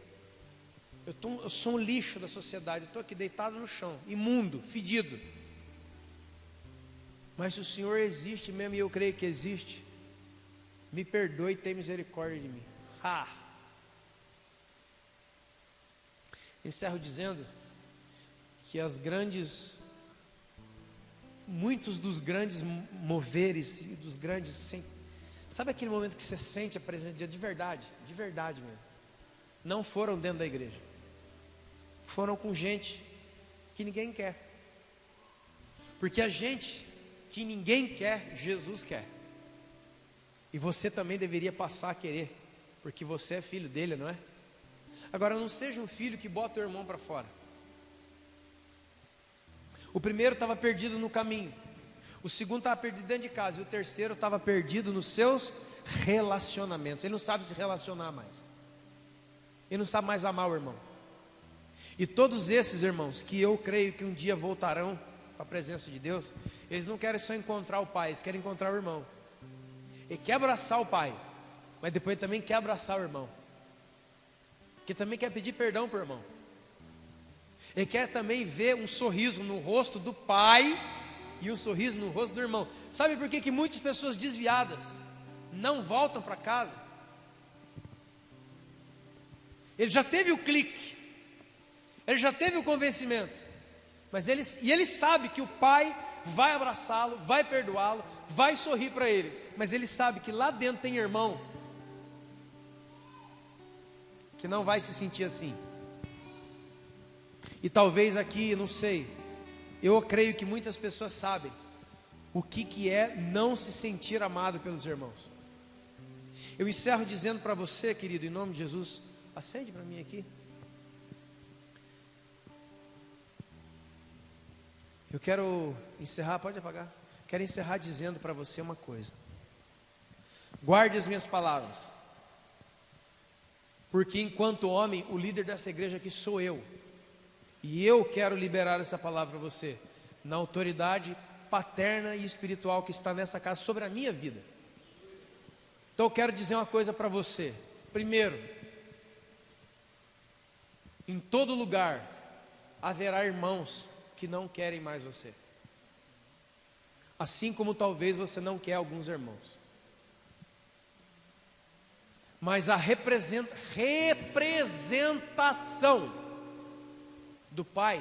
eu sou um lixo da sociedade, eu estou aqui deitado no chão, imundo, fedido, mas se o Senhor existe mesmo, e eu creio que existe, me perdoe e tenha misericórdia de mim. Encerro dizendo que muitos dos grandes moveres e dos grandes, sabe aquele momento que você sente a presença de Deus de verdade mesmo, não foram dentro da igreja, foram com gente que ninguém quer, porque a gente que ninguém quer, Jesus quer, e você também deveria passar a querer, porque você é filho dele, não é? Agora, não seja um filho que bota o irmão para fora. O primeiro estava perdido no caminho, o segundo estava perdido dentro de casa, e o terceiro estava perdido nos seus relacionamentos. Ele não sabe se relacionar mais, ele não sabe mais amar o irmão. E todos esses irmãos que eu creio que um dia voltarão para a presença de Deus, eles não querem só encontrar o pai, eles querem encontrar o irmão. Ele quer abraçar o pai, mas depois também quer abraçar o irmão, que também quer pedir perdão para o irmão. Ele quer também ver um sorriso no rosto do pai e um sorriso no rosto do irmão. Sabe por que muitas pessoas desviadas não voltam para casa? Ele já teve o clique, ele já teve o convencimento, mas ele sabe que o pai vai abraçá-lo, vai perdoá-lo, vai sorrir para ele, mas ele sabe que lá dentro tem irmão que não vai se sentir assim. E talvez aqui, não sei, eu creio que muitas pessoas sabem o que é não se sentir amado pelos irmãos. Eu encerro dizendo para você, querido, em nome de Jesus, acende para mim aqui. Eu quero encerrar, pode apagar. Quero encerrar dizendo para você uma coisa: guarde as minhas palavras, porque enquanto homem, o líder dessa igreja aqui sou eu, e eu quero liberar essa palavra para você, na autoridade paterna e espiritual que está nessa casa sobre a minha vida. Então eu quero dizer uma coisa para você. Primeiro, em todo lugar haverá irmãos que não querem mais você, assim como talvez você não quer alguns irmãos, mas a representação do pai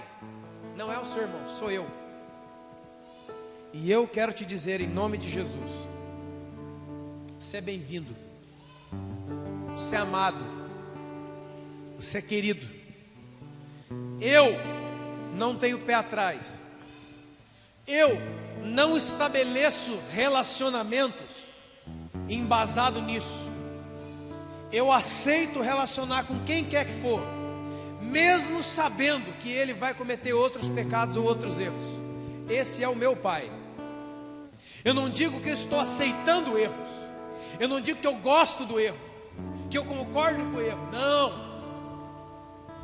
não é o seu irmão, sou eu. E eu quero te dizer em nome de Jesus: você é bem-vindo, você é amado, você é querido. Eu não tenho pé atrás, eu não estabeleço relacionamentos embasado nisso. Eu aceito relacionar com quem quer que for, mesmo sabendo que ele vai cometer outros pecados ou outros erros. Esse é o meu pai. Eu não digo que eu estou aceitando erros, eu não digo que eu gosto do erro, que eu concordo com o erro, não.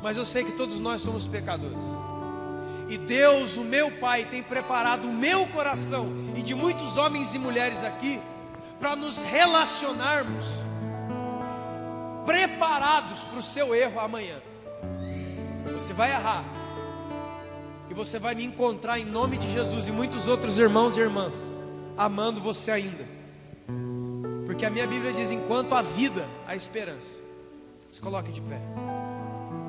Mas eu sei que todos nós somos pecadores, e Deus, o meu pai, tem preparado o meu coração e de muitos homens e mulheres aqui para nos relacionarmos preparados para o seu erro amanhã. Você vai errar, e você vai me encontrar em nome de Jesus e muitos outros irmãos e irmãs amando você ainda, porque a minha Bíblia diz: enquanto há vida, há esperança. Se coloque de pé.